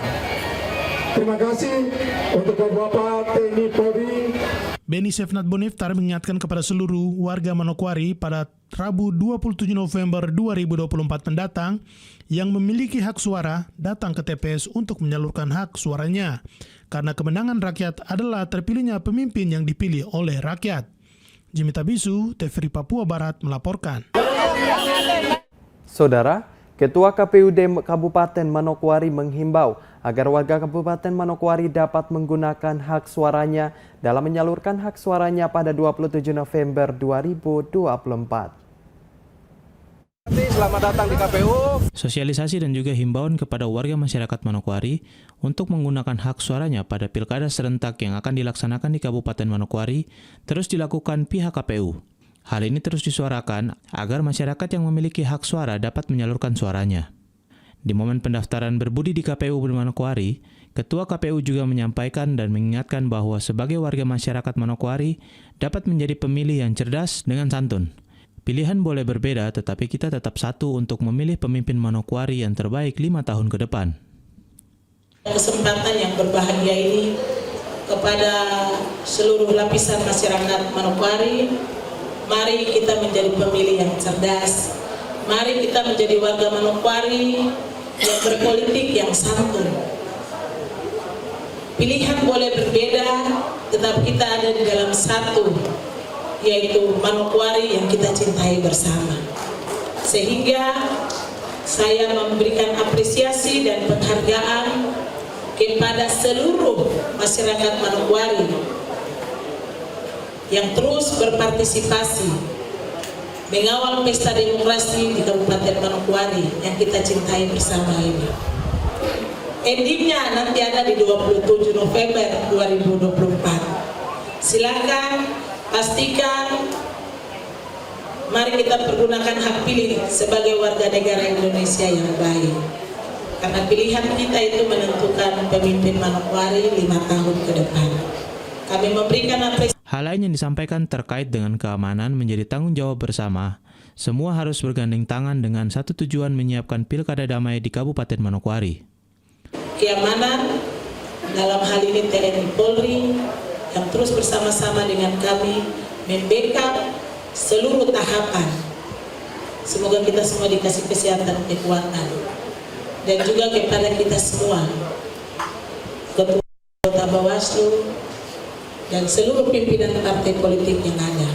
Terima kasih untuk Bapak TNI Polri. Beni Sepnat Boneftar mengingatkan kepada seluruh warga Manokwari pada Rabu 27 November 2024 mendatang yang memiliki hak suara datang ke TPS untuk menyalurkan hak suaranya karena kemenangan rakyat adalah terpilihnya pemimpin yang dipilih oleh rakyat. Jimmy Tabisu, TVRI Papua Barat melaporkan. Saudara, Ketua KPUD Kabupaten Manokwari menghimbau agar warga Kabupaten Manokwari dapat menggunakan hak suaranya dalam menyalurkan hak suaranya pada 27 November 2024. Selamat datang di KPU. Sosialisasi dan juga himbauan kepada warga masyarakat Manokwari untuk menggunakan hak suaranya pada pilkada serentak yang akan dilaksanakan di Kabupaten Manokwari terus dilakukan pihak KPU. Hal ini terus disuarakan agar masyarakat yang memiliki hak suara dapat menyalurkan suaranya. Di momen pendaftaran berbudi di KPU Manokwari, Ketua KPU juga menyampaikan dan mengingatkan bahwa sebagai warga masyarakat Manokwari dapat menjadi pemilih yang cerdas dengan santun. Pilihan boleh berbeda, tetapi kita tetap satu untuk memilih pemimpin Manokwari yang terbaik 5 tahun ke depan. Kesempatan yang berbahagia ini kepada seluruh lapisan masyarakat Manokwari, mari kita menjadi pemilih yang cerdas. Mari kita menjadi warga Manokwari yang berpolitik yang santun. Pilihan boleh berbeda, tetapi kita ada di dalam satu, yaitu Manokwari yang kita cintai bersama. Sehingga saya memberikan apresiasi dan penghargaan kepada seluruh masyarakat Manokwari yang terus berpartisipasi mengawal pesta demokrasi di Kabupaten Manokwari yang kita cintai bersama ini. Endingnya nanti ada di 27 November 2024. Silakan pastikan Mari kita pergunakan hak pilih sebagai warga negara Indonesia yang baik. Karena pilihan kita itu menentukan pemimpin Manokwari 5 tahun ke depan. Kami memberikan apresiasi. Hal lain yang disampaikan terkait dengan keamanan menjadi tanggung jawab bersama. Semua harus bergandeng tangan dengan satu tujuan menyiapkan pilkada damai di Kabupaten Manokwari. Keamanan dalam hal ini TNI Polri yang terus bersama-sama dengan kami membackup seluruh tahapan. Semoga kita semua dikasih kesehatan, kekuatan, dan juga kepada kita semua, Ketua Bawaslu dan seluruh pimpinan partai politik yang ada.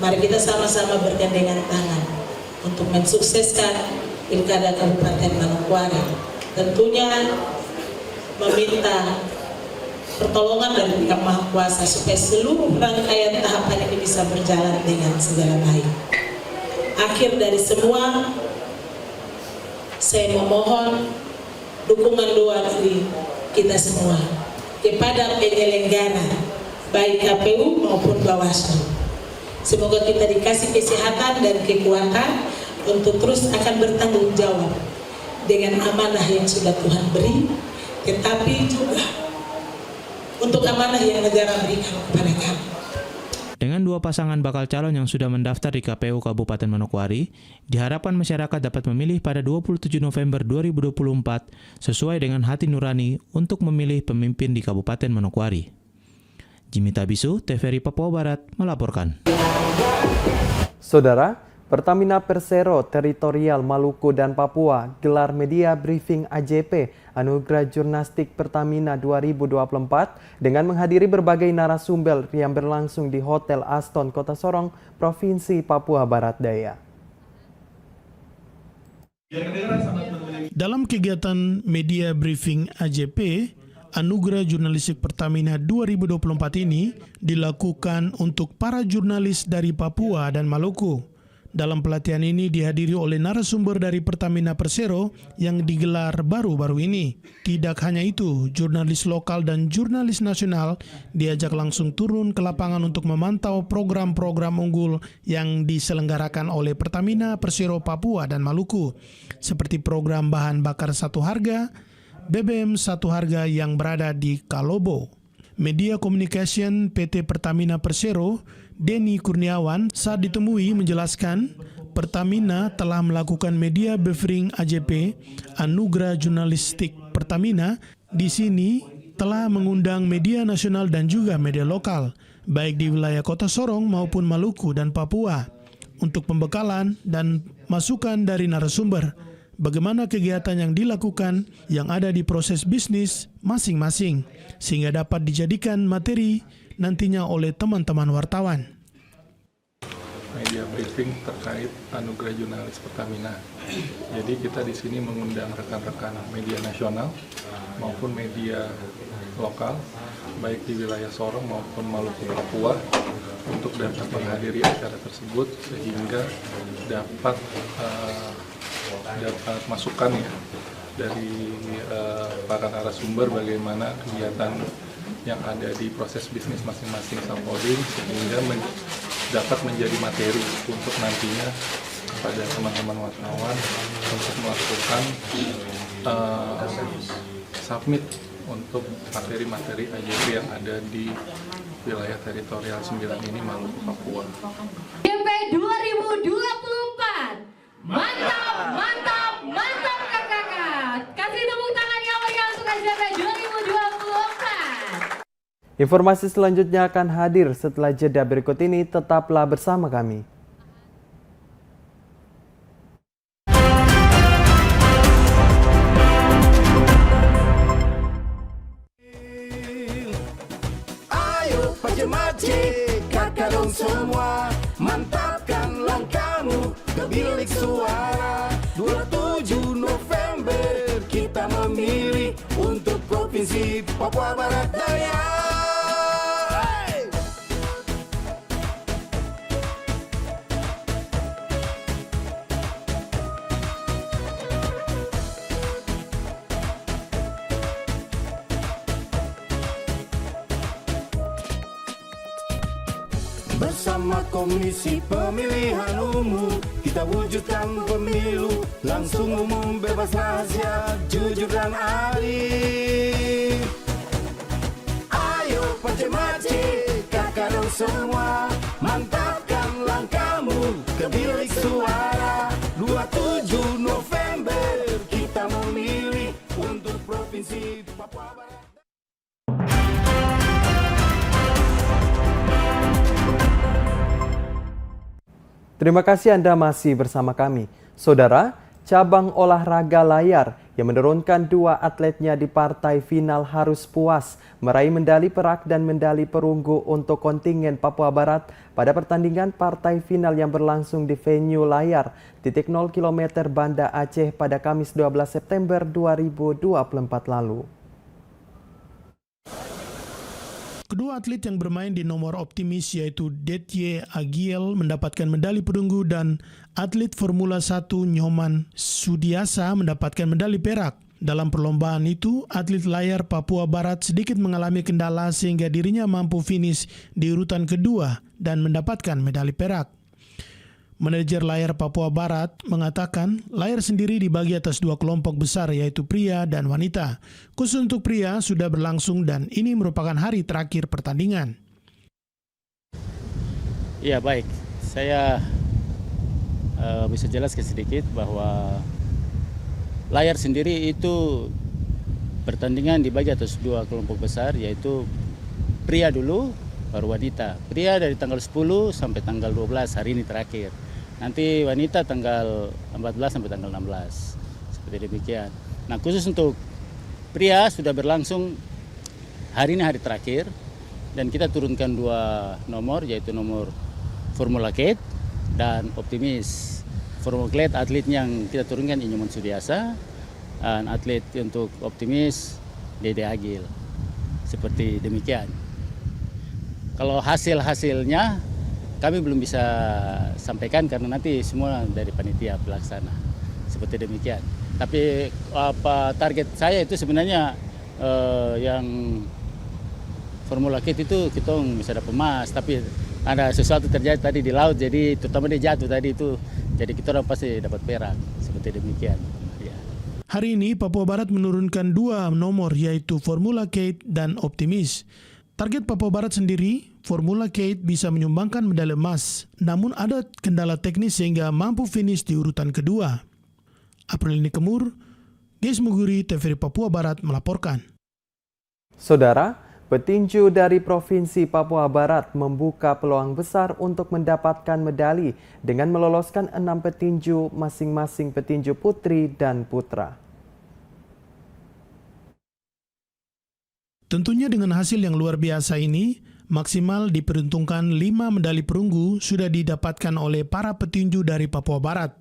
Mari kita sama-sama bergandengan tangan untuk mensukseskan Pilkada Kabupaten Manokwari. Tentunya meminta pertolongan dari pihak Maha Kuasa supaya seluruh rangkaian tahapan ini bisa berjalan dengan segala baik. Akhir dari semua, saya memohon dukungan doa dari kita semua kepada penyelenggara baik KPU maupun Bawaslu. Semoga kita dikasih kesehatan dan kekuatan untuk terus akan bertanggung jawab dengan amanah yang sudah Tuhan beri, tetapi juga untuk amanah yang negara berikan kepada kami. Dengan 2 pasangan bakal calon yang sudah mendaftar di KPU Kabupaten Manokwari, diharapkan masyarakat dapat memilih pada 27 November 2024 sesuai dengan hati nurani untuk memilih pemimpin di Kabupaten Manokwari. Jimmy Tabisu, TVRI Papua Barat, melaporkan. Saudara, Pertamina Persero Teritorial Maluku dan Papua gelar media briefing AJP Anugerah Jurnalistik Pertamina 2024 dengan menghadiri berbagai narasumber yang berlangsung di Hotel Aston, Kota Sorong, Provinsi Papua Barat Daya. Dalam kegiatan media briefing AJP, Anugerah Jurnalistik Pertamina 2024 ini dilakukan untuk para jurnalis dari Papua dan Maluku. Dalam pelatihan ini dihadiri oleh narasumber dari Pertamina Persero yang digelar baru-baru ini. Tidak hanya itu, jurnalis lokal dan jurnalis nasional diajak langsung turun ke lapangan untuk memantau program-program unggul yang diselenggarakan oleh Pertamina Persero Papua dan Maluku, seperti program bahan bakar satu harga, BBM satu harga yang berada di Kalobo. Media Communication PT Pertamina Persero, Denny Kurniawan, saat ditemui menjelaskan Pertamina telah melakukan media briefing AJP Anugerah Jurnalistik Pertamina. Di sini telah mengundang media nasional dan juga media lokal, baik di wilayah Kota Sorong maupun Maluku dan Papua, untuk pembekalan dan masukan dari narasumber bagaimana kegiatan yang dilakukan yang ada di proses bisnis masing-masing, sehingga dapat dijadikan materi nantinya oleh teman-teman wartawan. Media briefing terkait Anugerah Jurnalis Pertamina. Jadi kita di sini mengundang rekan-rekan media nasional maupun media lokal, baik di wilayah Sorong maupun Maluku Papua, untuk dapat menghadiri acara tersebut sehingga dapat masukan ya dari para narasumber bagaimana kegiatan yang ada di proses bisnis masing-masing subholding, sehingga dapat menjadi materi untuk nantinya kepada teman-teman wartawan untuk melakukan submit untuk materi-materi AJP yang ada di wilayah teritorial 9 ini, Maluku Papua. AJP 2024. Mantap, mantap, mantap kakak. Kasih tepuk tangan yang meriah untuk AJP 2024. Informasi selanjutnya akan hadir setelah jeda berikut ini, tetaplah bersama kami. Ayo pajemati kakak dong semua, mantapkan langkahmu ke bilik suara. 27 November kita memilih untuk Provinsi Papua Barat Daya. Bersama Komisi Pemilihan Umum, kita wujudkan pemilu langsung, umum, bebas, rahasia, jujur dan adil. Ayo pacemaci, kakak dong semua, mantapkan langkahmu ke bilik suara. 27 November kita memilih untuk Provinsi Papua Barat. Terima kasih Anda masih bersama kami. Saudara, cabang olahraga layar yang menurunkan 2 atletnya di partai final harus puas meraih medali perak dan medali perunggu untuk kontingen Papua Barat pada pertandingan partai final yang berlangsung di venue layar titik 0 km Banda Aceh pada Kamis 12 September 2024 lalu. Kedua atlet yang bermain di nomor optimis yaitu Detje Agiel mendapatkan medali perunggu dan atlet Formula 1 Nyoman Sudiasa mendapatkan medali perak. Dalam perlombaan itu, atlet layar Papua Barat sedikit mengalami kendala sehingga dirinya mampu finish di urutan kedua dan mendapatkan medali perak. Manajer layar Papua Barat mengatakan layar sendiri dibagi atas 2 kelompok besar yaitu pria dan wanita. Khusus untuk pria sudah berlangsung dan ini merupakan hari terakhir pertandingan. Ya baik, saya bisa jelaskan sedikit bahwa layar sendiri itu pertandingan dibagi atas 2 kelompok besar yaitu pria dulu baru wanita. Pria dari tanggal 10 sampai tanggal 12 hari ini terakhir. Nanti wanita tanggal 14 sampai tanggal 16, seperti demikian. Nah khusus untuk pria sudah berlangsung hari ini hari terakhir dan kita turunkan 2 nomor yaitu nomor Formula Kate dan Optimis. Formula Kate atletnya yang kita turunkan Nyoman Sudiasa dan atlet untuk Optimis Dede Agil. Seperti demikian. Kalau hasilnya kami belum bisa sampaikan karena nanti semua dari panitia pelaksana. Seperti demikian. Tapi target saya itu sebenarnya yang Formula Kit itu kita bisa dapat emas. Tapi ada sesuatu terjadi tadi di laut, jadi terutama dia jatuh tadi itu. Jadi kita orang pasti dapat perak. Seperti demikian. Ya. Hari ini Papua Barat menurunkan 2 nomor yaitu Formula Kate dan Optimis. Target Papua Barat sendiri, Formula Kate bisa menyumbangkan medali emas, namun ada kendala teknis sehingga mampu finish di urutan kedua. April Nikemur, Ges Muguri, TVRI Papua Barat melaporkan. Saudara, petinju dari Provinsi Papua Barat membuka peluang besar untuk mendapatkan medali dengan meloloskan 6 petinju masing-masing petinju putri dan putra. Tentunya dengan hasil yang luar biasa ini, maksimal diperuntukkan 5 medali perunggu sudah didapatkan oleh para petinju dari Papua Barat.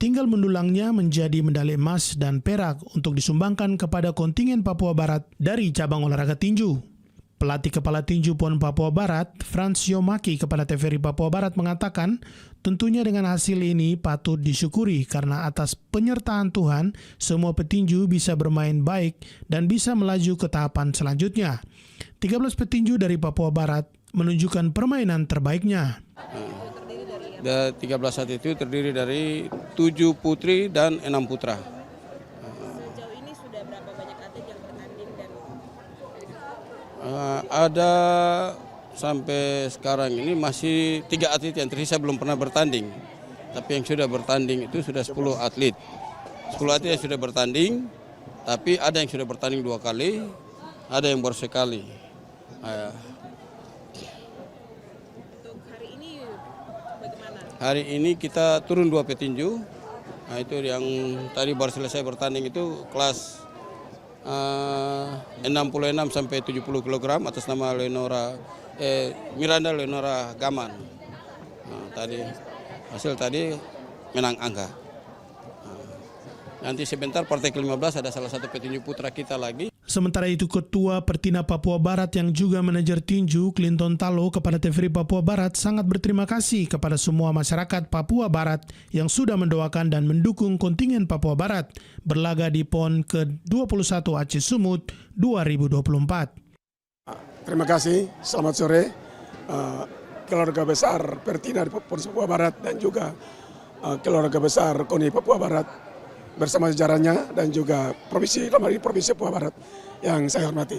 Tinggal mendulangnya menjadi medali emas dan perak untuk disumbangkan kepada kontingen Papua Barat dari cabang olahraga tinju. Pelatih Kepala Tinju PON Papua Barat, Frans Yomaki kepada TVRI Papua Barat mengatakan, tentunya dengan hasil ini patut disyukuri karena atas penyertaan Tuhan, semua petinju bisa bermain baik dan bisa melaju ke tahapan selanjutnya. 13 petinju dari Papua Barat menunjukkan permainan terbaiknya. 13 atlet itu terdiri dari 7 putri dan 6 putra. Sejauh ini sudah berapa banyak atlet yang bertanding dan ada sampai sekarang ini masih 3 atlet yang tersisa belum pernah bertanding. Tapi yang sudah bertanding itu sudah 10 atlet. 10 atlet yang sudah bertanding, tapi ada yang sudah bertanding 2 kali, ada yang baru sekali. untuk hari ini bagaimana? Hari ini kita turun 2 petinju. Nah, itu yang tadi baru selesai bertanding itu kelas 66 sampai 70 kg atas nama Miranda Leonora Gaman. Nah, tadi hasil tadi menang angka. Nanti sebentar partai ke-15 ada salah satu petinju putra kita lagi. Sementara itu Ketua Pertina Papua Barat yang juga manajer tinju Clinton Talo kepada TVRI Papua Barat sangat berterima kasih kepada semua masyarakat Papua Barat yang sudah mendoakan dan mendukung kontingen Papua Barat berlaga di PON ke-21 Aceh Sumut 2024. Terima kasih, selamat sore. keluarga besar Pertina di Provinsi Papua Barat dan juga keluarga besar KONI Papua Barat bersama jajarannya dan juga Provinsi Papua Barat yang saya hormati.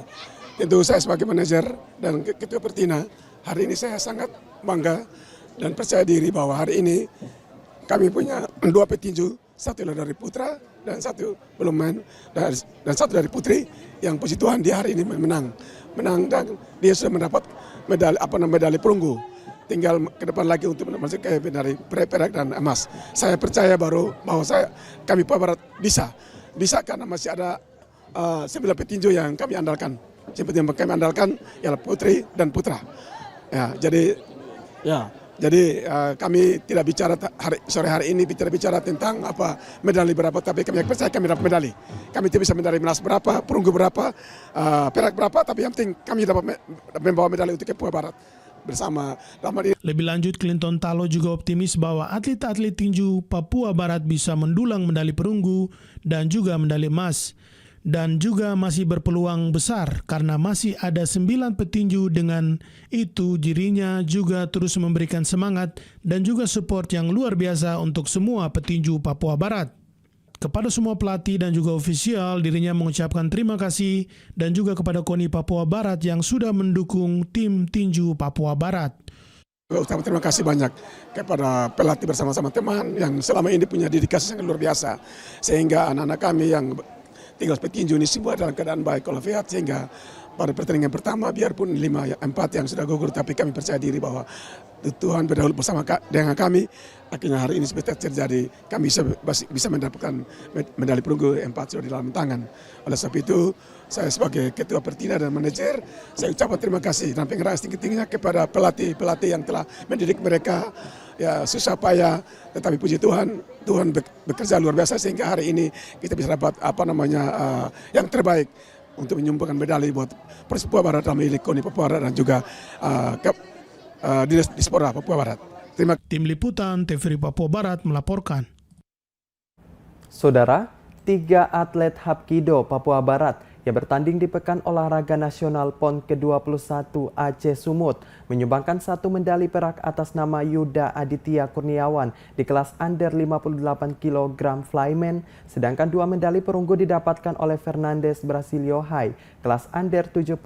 Tentu saya sebagai manajer dan ketua Pertina, hari ini saya sangat bangga dan percaya diri bahwa hari ini kami punya 2 petinju, satu dari putra dan satu belum main dan satu dari putri yang puji Tuhan di hari ini menang dan dia sudah mendapat medali perunggu. Tinggal ke depan lagi untuk masuk ke medali perak dan emas. Saya percaya bahwa kami Papua Barat bisa karena masih ada 9 petinju yang kami andalkan. Seperti yang kami andalkan ialah putri dan putra. Ya, jadi kami tidak bicara sore hari ini bicara tentang medali berapa, tapi kami percaya kami dapat medali. Kami tidak bisa medali emas berapa, perunggu berapa, perak berapa, tapi yang penting kami dapat membawa medali untuk Papua Barat bersama. Lebih lanjut, Clinton Talo juga optimis bahwa atlet-atlet tinju Papua Barat bisa mendulang medali perunggu dan juga medali emas. Dan juga masih berpeluang besar karena masih ada 9 petinju. Dengan itu dirinya juga terus memberikan semangat dan juga support yang luar biasa untuk semua petinju Papua Barat. Kepada semua pelatih dan juga ofisial, dirinya mengucapkan terima kasih dan juga kepada KONI Papua Barat yang sudah mendukung tim tinju Papua Barat. Terima kasih banyak kepada pelatih bersama-sama teman yang selama ini punya dedikasi yang luar biasa. Sehingga anak-anak kami yang tinggal petinju ini semua dalam keadaan baik walafiat, sehingga pada pertandingan pertama biarpun 5-4 yang sudah gugur, tapi kami percaya diri bahwa Tuhan berdahulu bersama dengan kami. Akhirnya hari ini seperti terjadi, kami bisa mendapatkan medali perunggu 4 sudah di dalam tangan. Oleh sebab itu, saya sebagai ketua Pertina dan manajer, saya ucapkan terima kasih dan penghargaan setinggi-tingginya kepada pelatih-pelatih yang telah mendidik mereka. Ya, susah payah, tetapi puji Tuhan, Tuhan bekerja luar biasa sehingga hari ini kita bisa dapat yang terbaik untuk menyumbangkan medali buat Papua Barat dalam milik KONI Papua Barat dan juga Dinas Dispora Papua Barat. Tim Liputan TVRI Papua Barat melaporkan. Saudara, 3 atlet Hapkido Papua Barat yang bertanding di Pekan Olahraga Nasional PON ke-21 Aceh Sumut menyumbangkan 1 medali perak atas nama Yuda Aditya Kurniawan di kelas under 58 kg flyman, sedangkan 2 medali perunggu didapatkan oleh Fernandes Brasilio Hai kelas under 72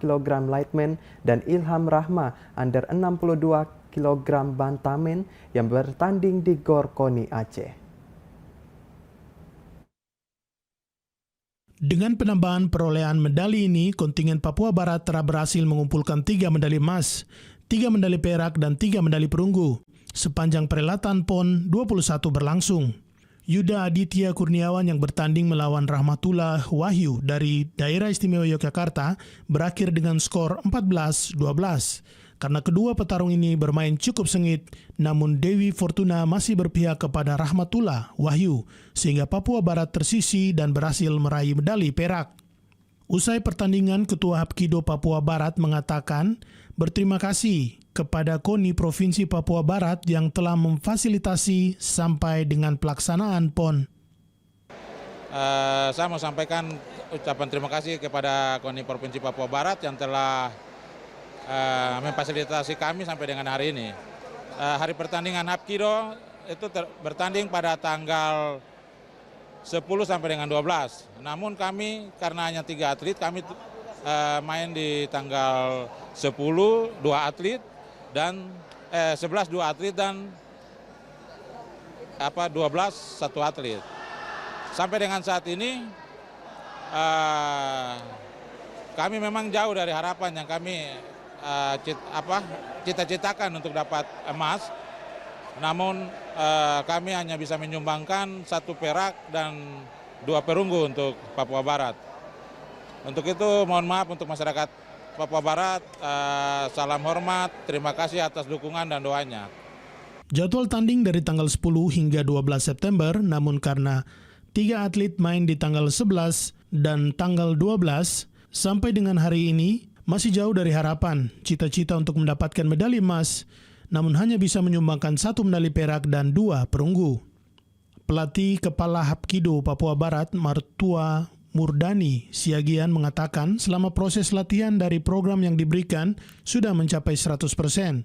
kg lightman dan Ilham Rahma under 62 kg bantamen yang bertanding di GOR KONI Aceh. Dengan penambahan perolehan medali ini, kontingen Papua Barat telah berhasil mengumpulkan 3 medali emas, 3 medali perak, dan 3 medali perunggu sepanjang perhelatan PON 21 berlangsung. Yuda Aditya Kurniawan yang bertanding melawan Rahmatullah Wahyu dari Daerah Istimewa Yogyakarta berakhir dengan skor 14-12. Karena kedua petarung ini bermain cukup sengit, namun Dewi Fortuna masih berpihak kepada Rahmatullah Wahyu, sehingga Papua Barat tersisi dan berhasil meraih medali perak. Usai pertandingan, Ketua Hapkido Papua Barat mengatakan berterima kasih kepada KONI Provinsi Papua Barat yang telah memfasilitasi sampai dengan pelaksanaan PON. Saya mau sampaikan ucapan terima kasih kepada KONI Provinsi Papua Barat yang telah memfasilitasi kami sampai dengan hari ini. Hari pertandingan Hapkido itu bertanding pada tanggal 10 sampai dengan 12. Namun kami karena hanya 3 atlet, kami main di tanggal 10 2 atlet dan 11 2 atlet dan 12 1 atlet. Sampai dengan saat ini kami memang jauh dari harapan yang kami cita-citakan untuk dapat emas, namun kami hanya bisa menyumbangkan 1 perak dan 2 perunggu untuk Papua Barat. Untuk itu mohon maaf untuk masyarakat Papua Barat, salam hormat, terima kasih atas dukungan dan doanya. Jadwal tanding dari tanggal 10 hingga 12 September, namun karena 3 atlet main di tanggal 11 dan tanggal 12, sampai dengan hari ini masih jauh dari harapan, cita-cita untuk mendapatkan medali emas, namun hanya bisa menyumbangkan 1 medali perak dan 2 perunggu. Pelatih Kepala Hapkido Papua Barat, Martua Murdani Siagian mengatakan selama proses latihan dari program yang diberikan sudah mencapai 100%.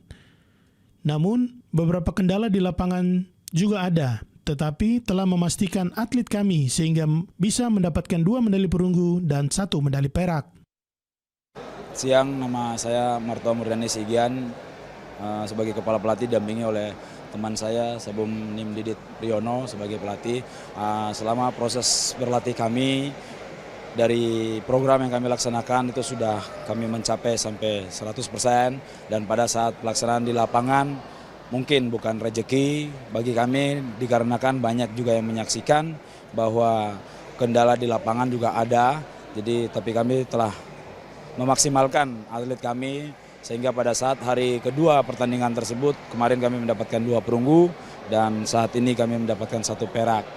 Namun, beberapa kendala di lapangan juga ada, tetapi telah memastikan atlet kami sehingga bisa mendapatkan 2 medali perunggu dan 1 medali perak. Siang, nama saya Martua Murdani Sigian, sebagai kepala pelatih dampingi oleh teman saya Sabum Nim Didit Riono sebagai pelatih. Selama proses berlatih kami, dari program yang kami laksanakan itu sudah kami mencapai sampai 100%, dan pada saat pelaksanaan di lapangan mungkin bukan rezeki bagi kami dikarenakan banyak juga yang menyaksikan bahwa kendala di lapangan juga ada. Jadi tapi kami telah memaksimalkan atlet kami sehingga pada saat hari kedua pertandingan tersebut kemarin kami mendapatkan 2 perunggu dan saat ini kami mendapatkan 1 perak.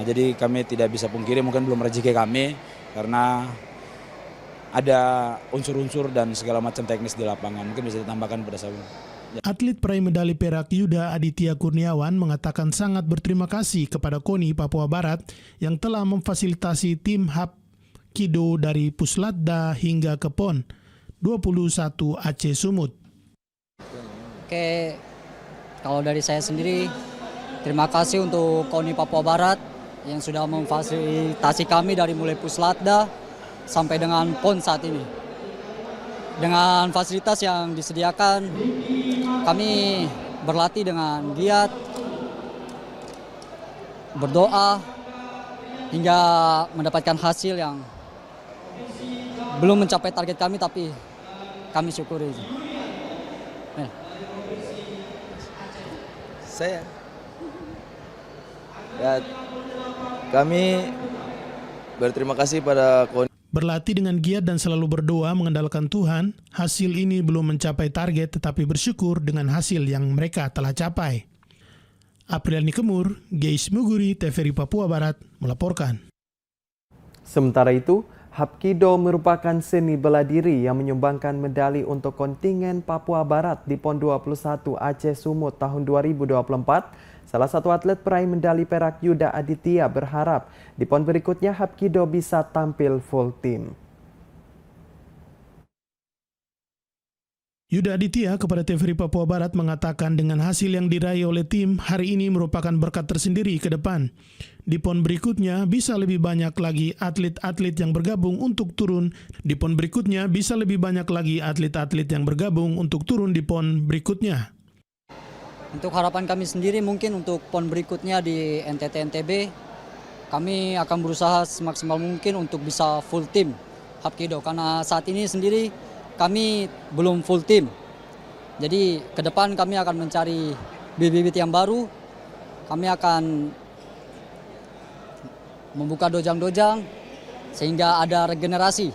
Jadi kami tidak bisa pungkiri mungkin belum rezeki kami karena ada unsur-unsur dan segala macam teknis di lapangan. Mungkin bisa ditambahkan pada saya. Atlet peraih medali perak Yuda Aditya Kurniawan mengatakan sangat berterima kasih kepada KONI Papua Barat yang telah memfasilitasi tim Hapkido dari Puslatda hingga ke PON 21 Aceh Sumut. Oke, kalau dari saya sendiri, terima kasih untuk KONI Papua Barat yang sudah memfasilitasi kami dari mulai Puslatda sampai dengan PON saat ini. Dengan fasilitas yang disediakan, kami berlatih dengan giat, berdoa, hingga mendapatkan hasil yang belum mencapai target kami, tapi kami syukuri. Kami berterima kasih pada KONI. Berlatih dengan giat dan selalu berdoa mengandalkan Tuhan, hasil ini belum mencapai target tetapi bersyukur dengan hasil yang mereka telah capai. Apriliani Kemur, Geis Muguri, TVRI Papua Barat melaporkan. Sementara itu, Hapkido merupakan seni bela diri yang menyumbangkan medali untuk kontingen Papua Barat di PON 21 Aceh Sumut tahun 2024. Salah satu atlet peraih medali perak Yuda Aditya berharap di PON berikutnya Hapkido bisa tampil full tim. Yuda Aditya kepada TVRI Papua Barat mengatakan dengan hasil yang diraih oleh tim hari ini merupakan berkat tersendiri ke depan. Di PON berikutnya bisa lebih banyak lagi atlet-atlet yang bergabung untuk turun. Di PON berikutnya bisa lebih banyak lagi atlet-atlet yang bergabung untuk turun di PON berikutnya. Untuk harapan kami sendiri mungkin untuk PON berikutnya di NTT NTB, kami akan berusaha semaksimal mungkin untuk bisa full tim Hapkido. Karena saat ini sendiri kami belum full tim. Jadi ke depan kami akan mencari bibit-bibit yang baru. Kami akan membuka dojang-dojang sehingga ada regenerasi.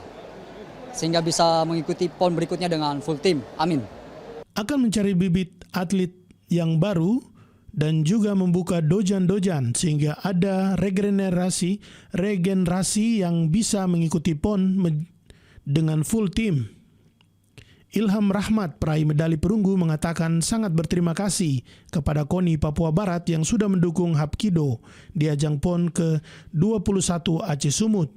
Sehingga bisa mengikuti PON berikutnya dengan full tim. Amin. Akan mencari bibit atlet yang baru dan juga membuka dojan-dojan sehingga ada regenerasi yang bisa mengikuti PON dengan full tim. Ilham Rahmat, peraih medali perunggu, mengatakan sangat berterima kasih kepada KONI Papua Barat yang sudah mendukung Hapkido di ajang PON ke-21 Aceh Sumut.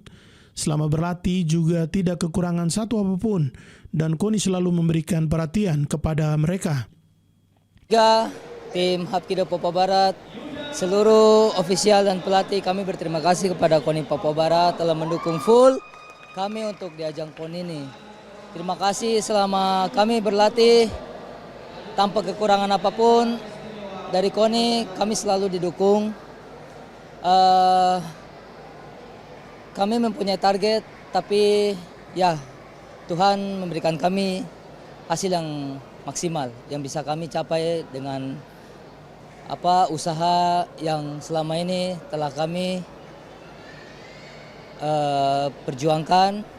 Selama berlatih juga tidak kekurangan satu apapun dan KONI selalu memberikan perhatian kepada mereka. Tim Hapkido Papua Barat, seluruh ofisial dan pelatih kami berterima kasih kepada KONI Papua Barat telah mendukung full kami untuk di ajang PON ini. Terima kasih selama kami berlatih tanpa kekurangan apapun dari KONI, kami selalu didukung. Kami mempunyai target, tapi ya Tuhan memberikan kami hasil yang maksimal yang bisa kami capai dengan usaha yang selama ini telah kami perjuangkan.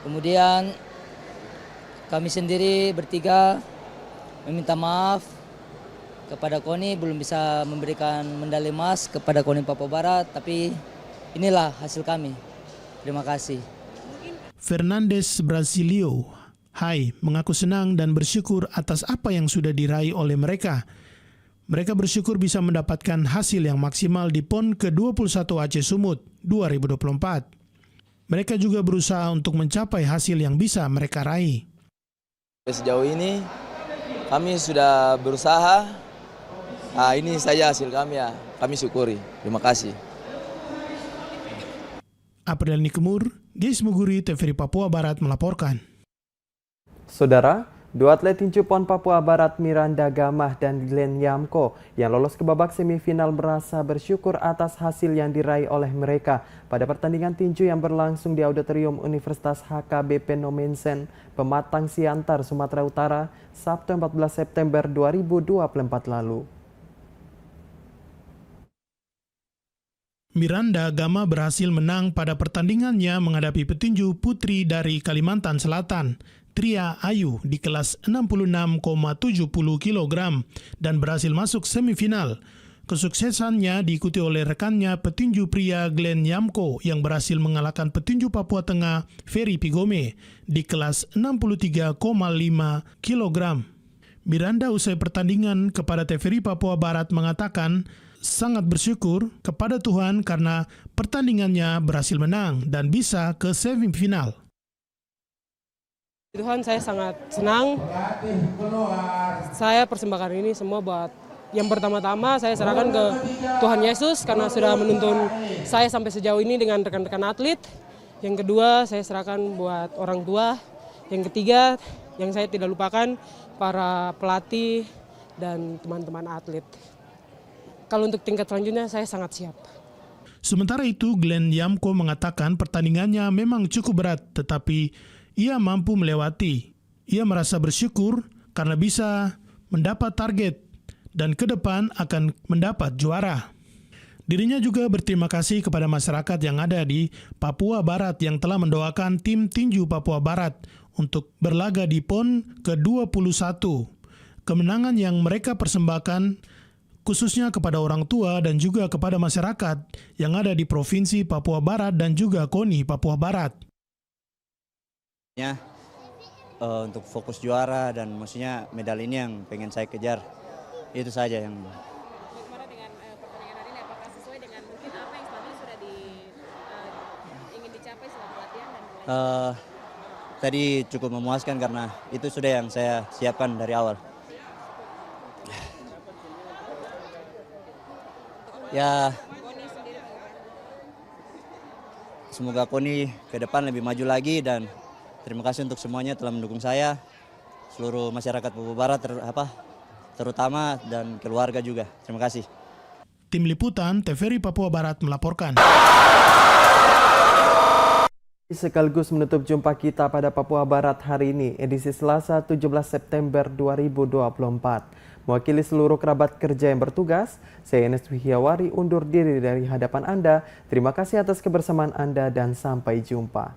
Kemudian kami sendiri bertiga meminta maaf kepada KONI belum bisa memberikan medali emas kepada KONI Papua Barat, tapi inilah hasil kami. Terima kasih. Fernandes Brasilio mengaku senang dan bersyukur atas apa yang sudah diraih oleh mereka. Mereka bersyukur bisa mendapatkan hasil yang maksimal di PON ke-21 Aceh Sumut 2024. Mereka juga berusaha untuk mencapai hasil yang bisa mereka raih. Sejauh ini kami sudah berusaha. Ini saja hasil kami ya. Kami syukuri. Terima kasih. April Nikemur, Geis Muguri, TVRI Papua Barat melaporkan. Saudara, dua atlet tinju PON Papua Barat Miranda Gamah dan Glenn Yamko yang lolos ke babak semifinal merasa bersyukur atas hasil yang diraih oleh mereka pada pertandingan tinju yang berlangsung di Auditorium Universitas HKBP Nomensen, Pematang Siantar, Sumatera Utara, Sabtu 14 September 2024 lalu. Miranda Gama berhasil menang pada pertandingannya menghadapi petinju putri dari Kalimantan Selatan, Tria Ayu, di kelas 66,70 kg dan berhasil masuk semifinal. Kesuksesannya diikuti oleh rekannya petinju pria Glenn Yamko yang berhasil mengalahkan petinju Papua Tengah Ferry Pigome di kelas 63,5 kg. Miranda usai pertandingan kepada TVRI Papua Barat mengatakan sangat bersyukur kepada Tuhan karena pertandingannya berhasil menang dan bisa ke semifinal. Tuhan, saya sangat senang. Saya persembahkan ini semua buat yang pertama-tama saya serahkan ke Tuhan Yesus karena sudah menuntun saya sampai sejauh ini dengan rekan-rekan atlet. Yang kedua, saya serahkan buat orang tua. Yang ketiga, yang saya tidak lupakan para pelatih dan teman-teman atlet. Kalau untuk tingkat selanjutnya saya sangat siap. Sementara itu, Glenn Yamko mengatakan pertandingannya memang cukup berat, tetapi ia mampu melewati. Ia merasa bersyukur karena bisa mendapat target dan ke depan akan mendapat juara. Dirinya juga berterima kasih kepada masyarakat yang ada di Papua Barat yang telah mendoakan tim tinju Papua Barat untuk berlaga di PON ke-21. Kemenangan yang mereka persembahkan khususnya kepada orang tua dan juga kepada masyarakat yang ada di Provinsi Papua Barat dan juga KONI Papua Barat. Untuk fokus juara dan maksudnya medali ini yang pengen saya kejar. Itu saja yang... Bagaimana dengan pertandingan hari ini? Apakah sesuai dengan mungkin apa yang selama ini sudah ingin dicapai selama latihan? Tadi cukup memuaskan karena itu sudah yang saya siapkan dari awal. Ya, semoga KONI ke depan lebih maju lagi dan terima kasih untuk semuanya telah mendukung saya, seluruh masyarakat Papua Barat terutama dan keluarga juga. Terima kasih. Tim Liputan TVRI Papua Barat melaporkan. Sekaligus menutup jumpa kita pada Papua Barat hari ini, edisi Selasa 17 September 2024. Mewakili seluruh kerabat kerja yang bertugas, saya Enes Wihiawari undur diri dari hadapan Anda. Terima kasih atas kebersamaan Anda dan sampai jumpa.